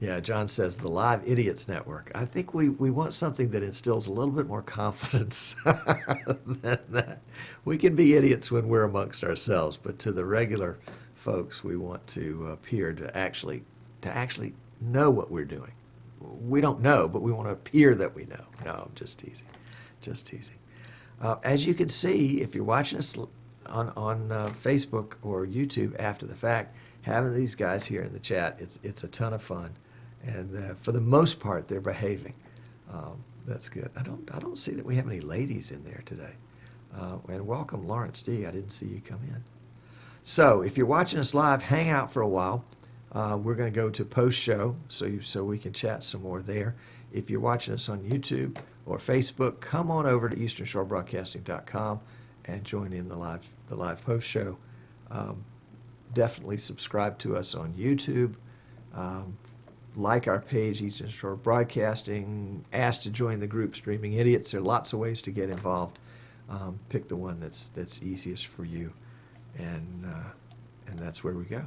yeah, John says the Live Idiots Network. I think we want something that instills a little bit more confidence than that. We can be idiots when we're amongst ourselves, but to the regular folks, we want to appear to actually know what we're doing. We don't know, but we want to appear that we know. No, I'm just teasing. Just teasing. As you can see, if you're watching us on Facebook or YouTube after the fact, having these guys here in the chat, it's a ton of fun, and for the most part, they're behaving. That's good. I don't see that we have any ladies in there today. And welcome, Lawrence D. I didn't see you come in. So if you're watching us live, hang out for a while. We're going to go to post show so we can chat some more there. If you're watching us on YouTube, or Facebook, come on over to easternshorebroadcasting.com and join in the live post show. Definitely subscribe to us on YouTube. Like our page, Eastern Shore Broadcasting. Ask to join the group Streaming Idiots. There are lots of ways to get involved. Pick the one that's easiest for you, and that's where we go.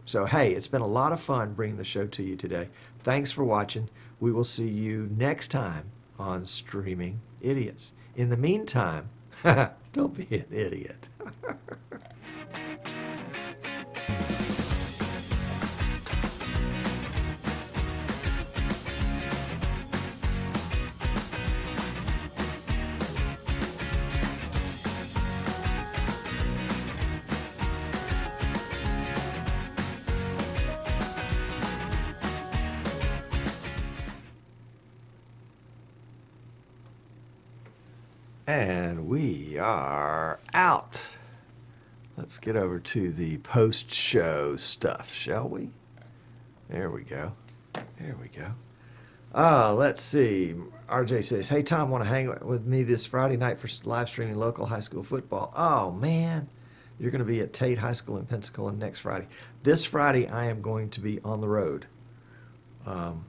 So, hey, it's been a lot of fun bringing the show to you today. Thanks for watching. We will see you next time on Streaming Idiots. In the meantime, don't be an idiot. And we are out. Let's get over to the post-show stuff, shall we? There we go. There we go. Let's see. RJ says, hey, Tom, want to hang with me this Friday night for live streaming local high school football? Oh, man. You're going to be at Tate High School in Pensacola next Friday. This Friday, I am going to be on the road.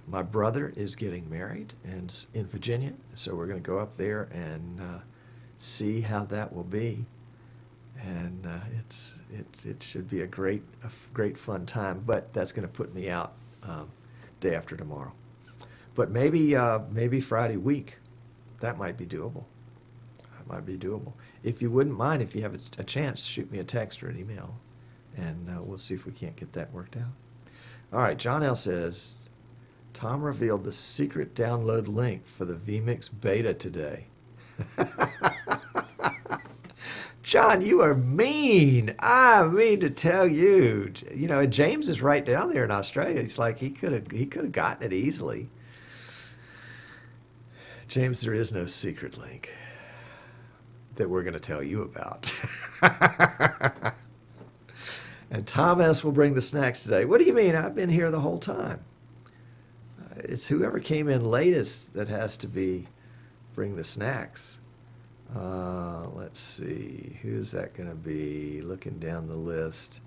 My brother is getting married in Virginia, so we're going to go up there and see how that will be. And it should be a great fun time. But that's going to put me out day after tomorrow. But maybe Friday week, that might be doable. That might be doable. If you wouldn't mind, if you have a chance, shoot me a text or an email, and we'll see if we can't get that worked out. All right, John L. says, Tom revealed the secret download link for the vMix beta today. John, you are mean. I mean to tell you. You know, James is right down there in Australia. It's like he could have gotten it easily. James, there is no secret link that we're going to tell you about. And Tom S. will bring the snacks today. What do you mean? I've been here the whole time. It's whoever came in latest that has to bring the snacks. Let's see. Who's that going to be? Looking down the list.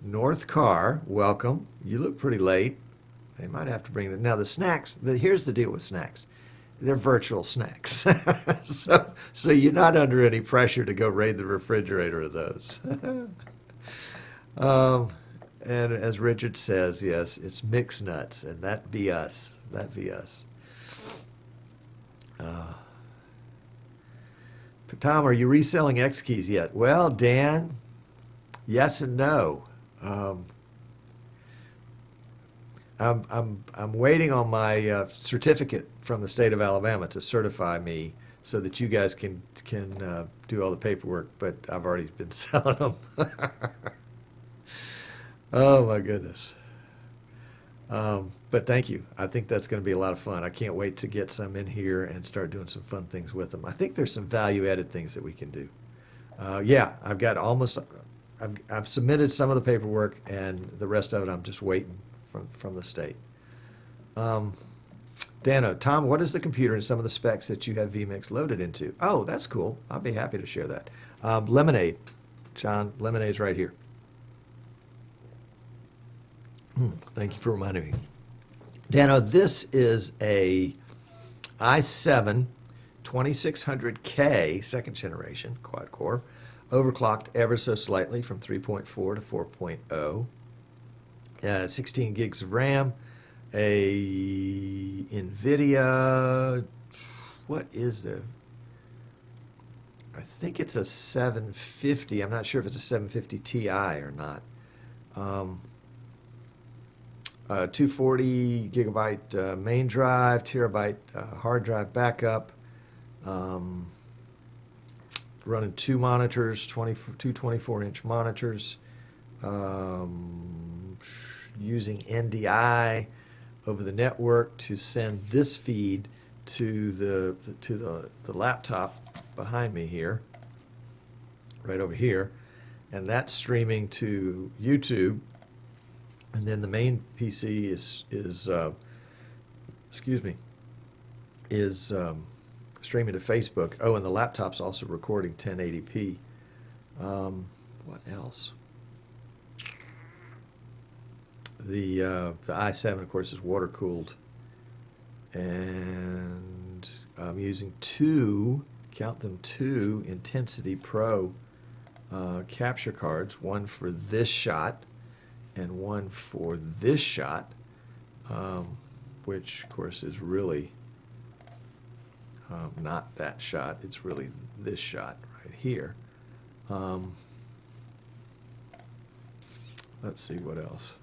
North Car, welcome. You look pretty late. They might have to bring them. Now, the snacks, here's the deal with snacks. They're virtual snacks. So you're not under any pressure to go raid the refrigerator of those. And as Richard says, yes, it's mixed nuts, and that be us. That be us. Tom, are you reselling X keys yet? Well, Dan, yes and no. I'm waiting on my certificate from the state of Alabama to certify me so that you guys can do all the paperwork, but I've already been selling them. Oh, my goodness. But thank you. I think that's going to be a lot of fun. I can't wait to get some in here and start doing some fun things with them. I think there's some value-added things that we can do. Yeah, I've submitted some of the paperwork, and the rest of it I'm just waiting from the state. Dano, Tom, what is the computer and some of the specs that you have vMix loaded into? Oh, that's cool. I'll be happy to share that. Lemonade. John, Lemonade's right here. Thank you for reminding me. Dano, this is a i7 2600K second generation quad core, overclocked ever so slightly from 3.4 to 4.0. 16 gigs of RAM, a NVIDIA, what is the, I think it's a 750. I'm not sure if it's a 750 Ti or not. 240 gigabyte main drive, terabyte hard drive backup, running two monitors, two 24-inch monitors, using NDI over the network to send this feed to the laptop behind me here, right over here, and that's streaming to YouTube And then the main PC is streaming to Facebook. Oh, and the laptop's also recording 1080p. What else? The i7, of course, is water cooled, and I'm using two Intensity Pro capture cards, one for this shot and one for this shot, which of course is really not that shot, it's really this shot right here. Let's see what else.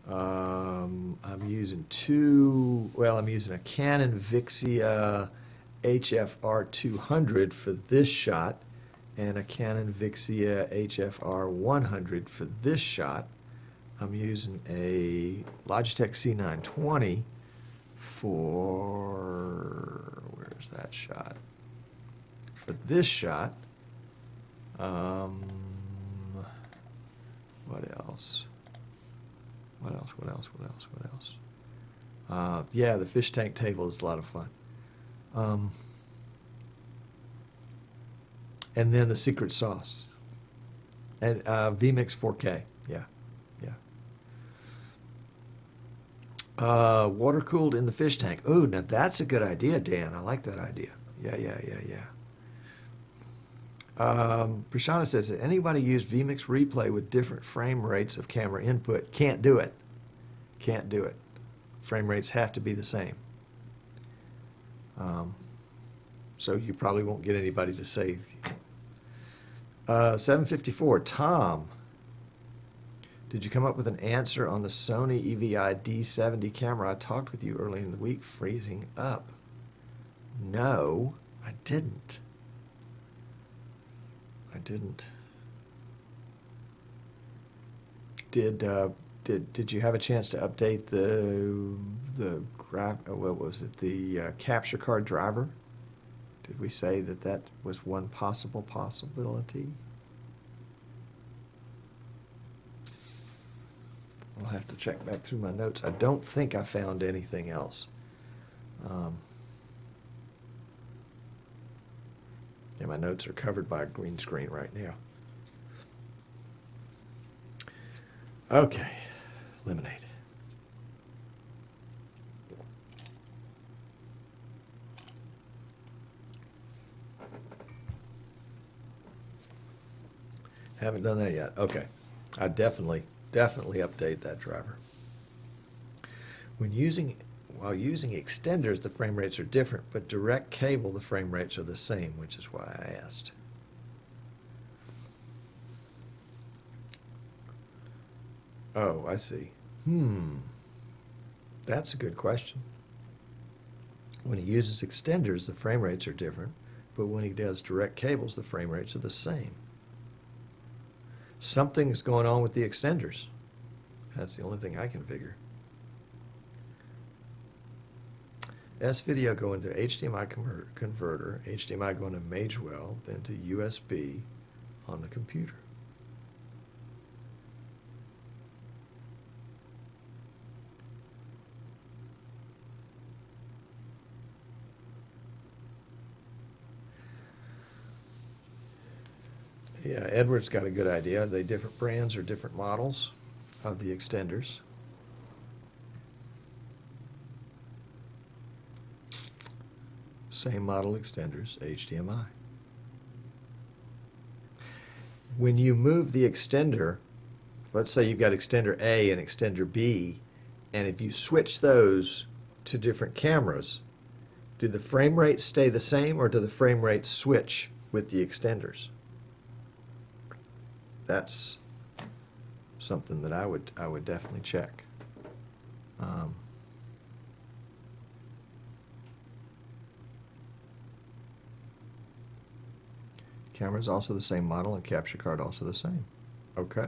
I'm using I'm using a Canon Vixia HFR 200 for this shot and a Canon Vixia HFR 100 for this shot. I'm using a Logitech C920 for, where's that shot? For this shot. What else? What else? Yeah, the fish tank table is a lot of fun. And then the secret sauce. And vMix 4K. Yeah. Water cooled in the fish tank. Oh, now that's a good idea, Dan. I like that idea. Yeah. Prashana says, that anybody use vMix Replay with different frame rates of camera input? Can't do it. Frame rates have to be the same. So you probably won't get anybody to say. 754, Tom, did you come up with an answer on the Sony EVI D70 camera? I talked with you early in the week, freezing up. No, I didn't. Did you have a chance to update the capture card driver? Did we say that was one possible possibility? I'll have to check back through my notes. I don't think I found anything else. Yeah, my notes are covered by a green screen right now. Okay, lemonade. Haven't done that yet. Okay, I definitely update that driver. While using extenders, the frame rates are different, but direct cable, the frame rates are the same, which is why I asked. Oh, I see. That's a good question. When he uses extenders, the frame rates are different, but when he does direct cables, the frame rates are the same. Something's going on with the extenders. That's the only thing I can figure. S-video going to HDMI converter, HDMI going to Magewell, then to USB on the computer. Yeah, Edward's got a good idea. Are they different brands or different models of the extenders? Same model extenders, HDMI. When you move the extender, let's say you've got extender A and extender B, and if you switch those to different cameras, do the frame rates stay the same or do the frame rates switch with the extenders? That's something that I would definitely check. Camera is also the same model and capture card also the same. Okay.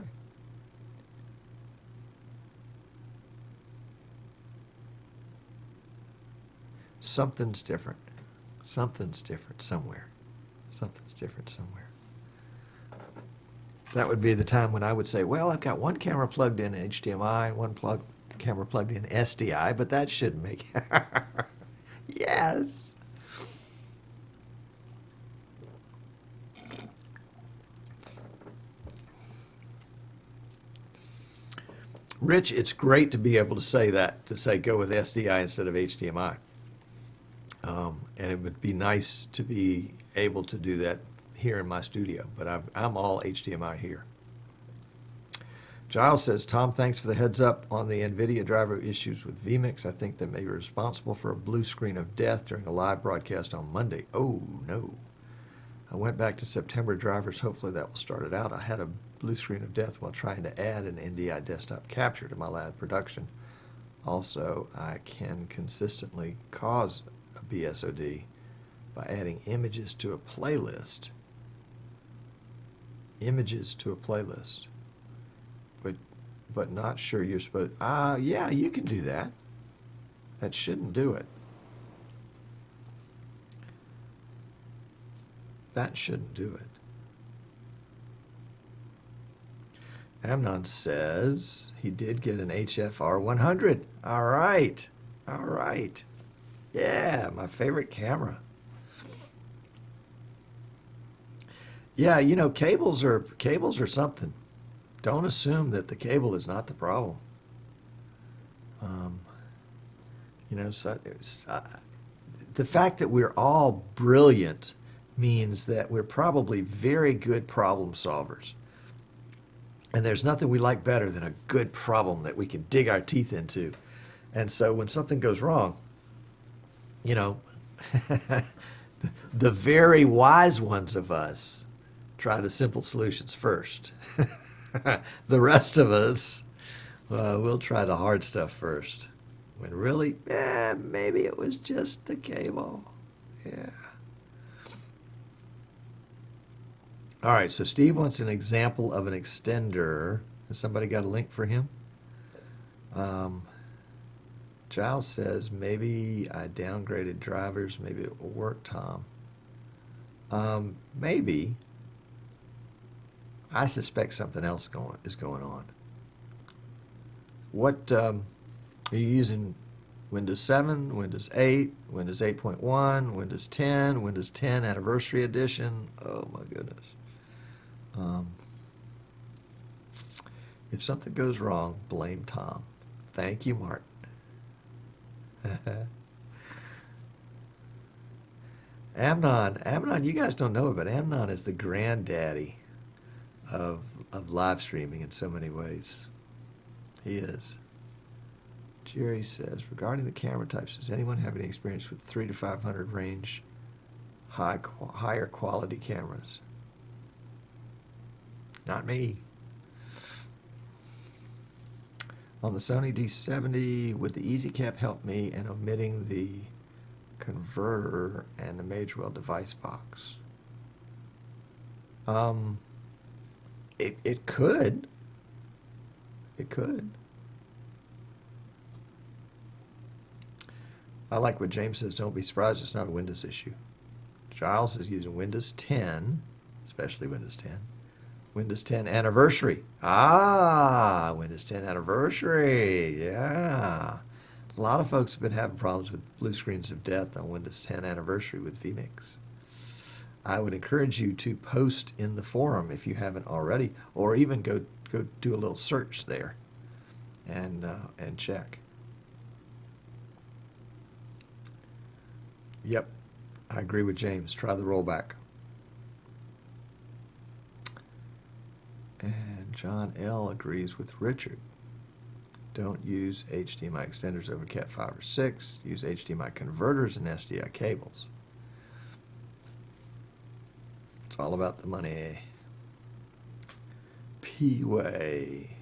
Something's different. Something's different somewhere. Something's different somewhere. That would be the time when I would say, well, I've got one camera plugged in HDMI and one camera plugged in SDI, but that shouldn't make Yes. Rich, it's great to be able to say that, to say go with SDI instead of HDMI. And it would be nice to be able to do that here in my studio, but I'm all HDMI here. Giles says, Tom, thanks for the heads up on the NVIDIA driver issues with vMix. I think they may be responsible for a blue screen of death during a live broadcast on Monday. Oh, no. I went back to September drivers. Hopefully that will start it out. I had a blue screen of death while trying to add an NDI desktop capture to my lab production. Also, I can consistently cause a BSOD by adding images to a playlist. Images to a playlist. But not sure you're supposed. Yeah, you can do that. That shouldn't do it. That shouldn't do it. Amnon says he did get an HFR 100. All right. All right. Yeah, my favorite camera. Yeah, you know, cables are something. Don't assume that the cable is not the problem. You know, so the fact that we're all brilliant means that we're probably very good problem solvers. And there's nothing we like better than a good problem that we can dig our teeth into. And so when something goes wrong, you know, the very wise ones of us try the simple solutions first. The rest of us, we'll try the hard stuff first. When really, maybe it was just the cable. Yeah. All right, so Steve wants an example of an extender. Has somebody got a link for him? Giles says, maybe I downgraded drivers. Maybe it will work, Tom. Maybe. I suspect something else is going on. What are you using? Windows 7, Windows 8, Windows 8.1, Windows 10, Windows 10 Anniversary Edition. Oh my goodness. If something goes wrong, blame Tom. Thank you, Martin. Amnon, you guys don't know it, but Amnon is the granddaddy of live streaming in so many ways. He is. Jerry says, regarding the camera types, does anyone have any experience with 300 to 500 range higher quality cameras? Not me. On the Sony D70, would the EasyCap help me in omitting the converter and the Magewell device box? It could. It could. I like what James says, don't be surprised it's not a Windows issue. Giles is using Windows 10, especially Windows 10. Windows 10 Anniversary. Windows 10 Anniversary. Yeah. A lot of folks have been having problems with blue screens of death on Windows 10 Anniversary with vMix. I would encourage you to post in the forum if you haven't already, or even go do a little search there and check. Yep, I agree with James. Try the rollback. And John L. agrees with Richard. Don't use HDMI extenders over Cat 5 or 6. Use HDMI converters and SDI cables. It's all about the money. P-Way.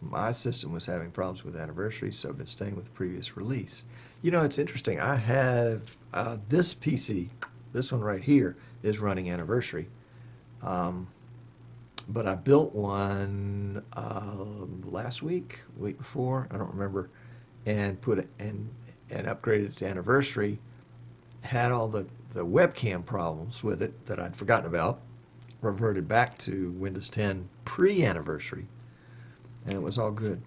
My system was having problems with Anniversary, so I've been staying with the previous release. You know, it's interesting. I have this PC, this one right here, is running Anniversary. But I built one last week before, I don't remember, and put it and upgraded it to Anniversary. had all the webcam problems with it that I'd forgotten about, reverted back to Windows 10 pre-anniversary, and it was all good.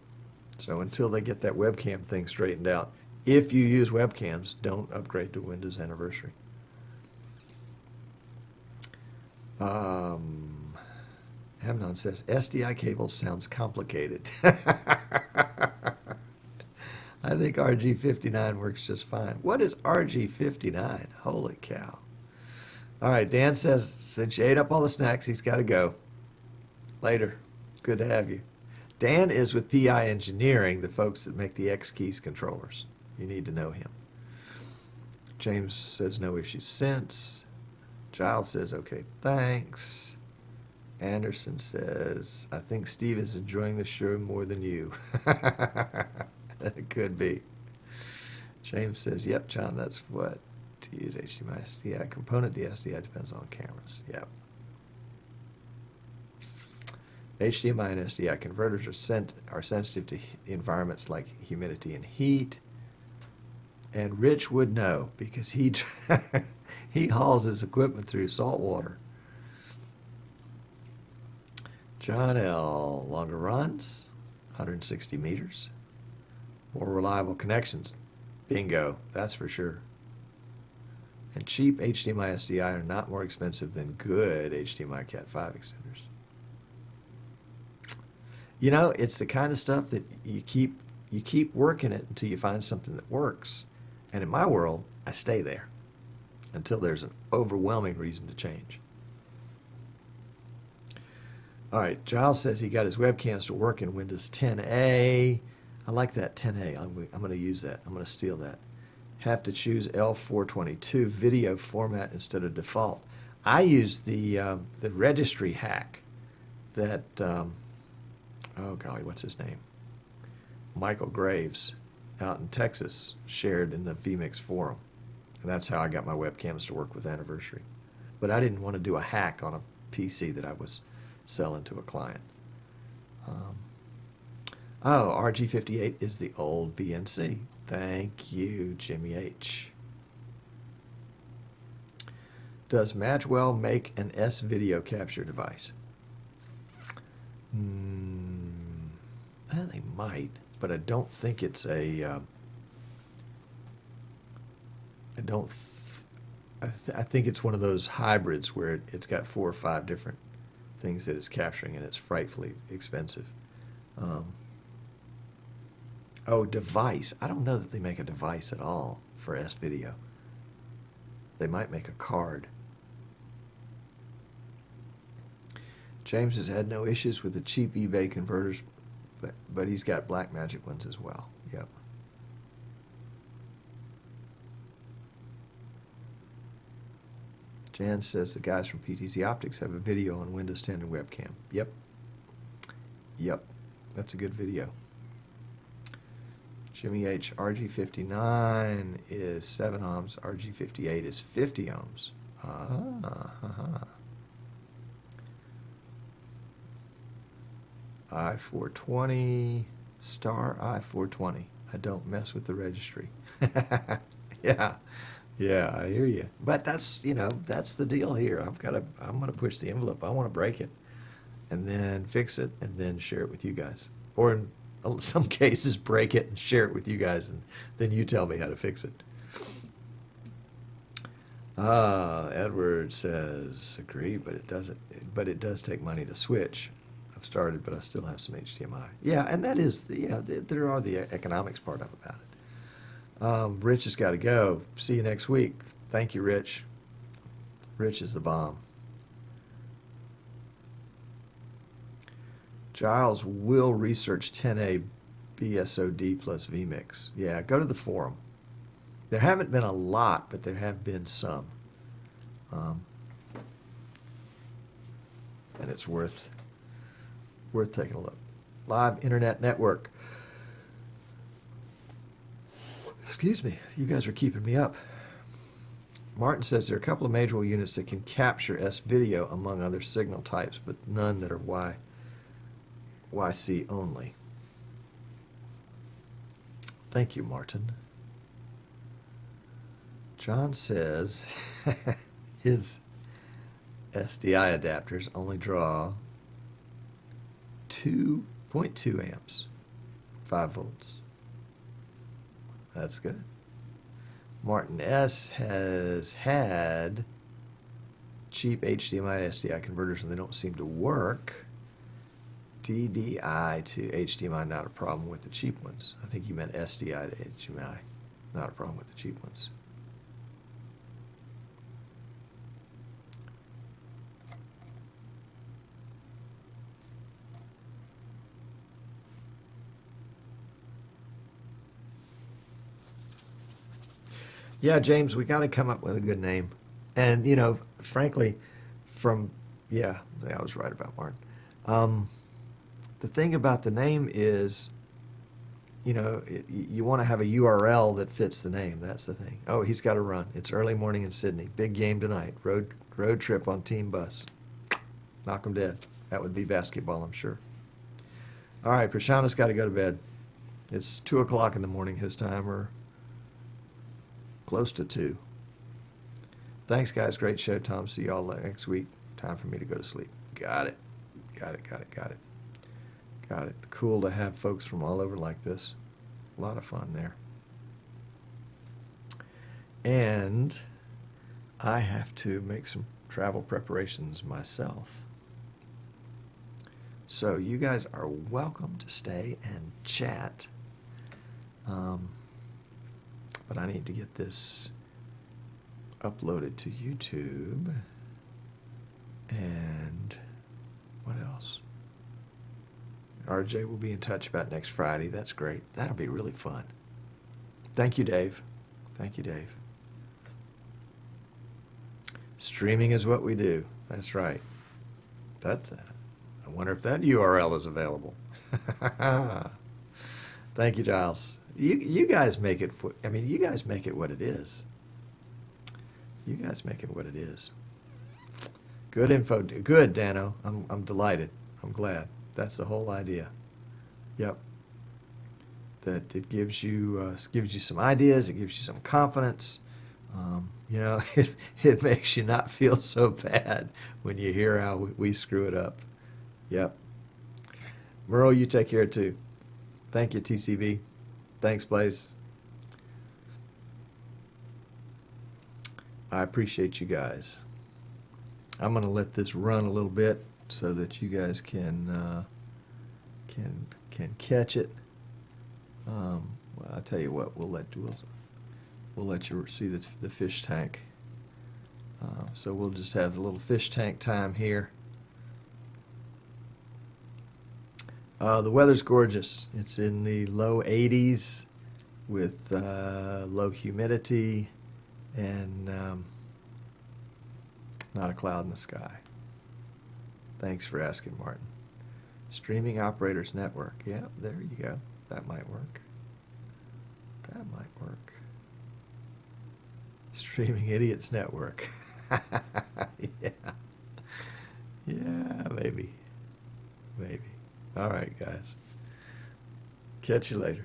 So until they get that webcam thing straightened out, if you use webcams, don't upgrade to Windows Anniversary. Haberman says, SDI cable sounds complicated. I think RG59 works just fine. What is RG59? Holy cow. All right, Dan says, since you ate up all the snacks, he's got to go. Later. Good to have you. Dan is with PI Engineering, the folks that make the X Keys controllers. You need to know him. James says, no issues since. Giles says, okay, thanks. Anderson says, I think Steve is enjoying the show more than you. It could be. James says, yep, John, that's what to use HDMI SDI. Component DSDI depends on cameras. Yep. HDMI and SDI converters are sensitive to environments like humidity and heat. And Rich would know because he hauls his equipment through salt water. John L. Longer runs, 160 meters. More reliable connections. Bingo, that's for sure. And cheap HDMI SDI are not more expensive than good HDMI Cat5 extenders. You know, it's the kind of stuff that you keep working it until you find something that works. And in my world, I stay there until there's an overwhelming reason to change. All right, Giles says he got his webcams to work in Windows 10A. I like that 10A. I'm going to use that. I'm going to steal that. Have to choose L422 video format instead of default. I use the registry hack that, oh golly, what's his name? Michael Graves out in Texas shared in the vMix forum. And that's how I got my webcams to work with Anniversary. But I didn't want to do a hack on a PC that I was selling to a client. Oh, RG58 is the old BNC. Thank you, Jimmy H. Does Magwell make an S video capture device? They might, but I don't think it's a. I think it's one of those hybrids where it's got 4 or 5 different things that it's capturing, and it's frightfully expensive. Oh, device. I don't know that they make a device at all for S-Video. They might make a card. James has had no issues with the cheap eBay converters, but he's got Blackmagic ones as well. Yep. Jan says the guys from PTZ Optics have a video on Windows 10 and webcam. Yep. Yep. That's a good video. Jimmy H. RG59 is 7 ohms. RG58 is 50 ohms. I-420, star I-420. I don't mess with the registry. Yeah. Yeah, I hear you. But that's, that's the deal here. I'm going to push the envelope. I want to break it and then fix it and then share it with you guys. Or in some cases, break it and share it with you guys, and then you tell me how to fix it. Edward says, agree, but it doesn't. But it does take money to switch. I've started, but I still have some HDMI. Yeah, and that is, there are the economics part of about it. Rich has got to go. See you next week. Thank you, Rich. Rich is the bomb. Giles will research 10A BSOD plus vMix. Yeah, go to the forum. There haven't been a lot, but there have been some. And it's worth taking a look. Live Internet Network. Excuse me, you guys are keeping me up. Martin says there are a couple of Magwell units that can capture S-video among other signal types, but none that are YC only. Thank you, Martin. John says his SDI adapters only draw 2.2 amps, 5 volts. That's good. Martin S. has had cheap HDMI to SDI converters and they don't seem to work. DDI to HDMI, not a problem with the cheap ones. I think you meant SDI to HDMI, not a problem with the cheap ones. Yeah, James, we got to come up with a good name. And, you know, frankly, yeah, I was right about Martin. The thing about the name is, you know, you want to have a URL that fits the name. That's the thing. Oh, he's got to run. It's early morning in Sydney. Big game tonight. Road trip on team bus. Knock 'em dead. That would be basketball, I'm sure. All right, Prashana's got to go to bed. It's 2 o'clock in the morning his time, or close to 2. Thanks, guys. Great show, Tom. See y'all next week. Time for me to go to sleep. Got it. Got it. Cool to have folks from all over like this. A lot of fun there. And I have to make some travel preparations myself. So you guys are welcome to stay and chat. But I need to get this uploaded to YouTube. And what else? RJ will be in touch about next Friday. That's great. That'll be really fun. Thank you, Dave. Thank you, Dave. Streaming is what we do. That's right. I wonder if that URL is available. Thank you, Giles. You guys make it. I mean, you guys make it what it is. You guys make it what it is. Good info. Good, Dano. I'm delighted. I'm glad. That's the whole idea. Yep. That it gives you some ideas. It gives you some confidence. You know, it makes you not feel so bad when you hear how we screw it up. Yep. Merle, you take care too. Thank you, TCB. Thanks, Blaze. I appreciate you guys. I'm going to let this run a little bit so that you guys can catch it. Well, I'll tell you what, we'll let you see the fish tank. So we'll just have a little fish tank time here. The weather's gorgeous. It's in the low 80s with low humidity and not a cloud in the sky. Thanks for asking, Martin. Streaming Operators Network. Yeah, there you go. That might work. That might work. Streaming Idiots Network. Yeah. Yeah, maybe. Maybe. All right, guys. Catch you later.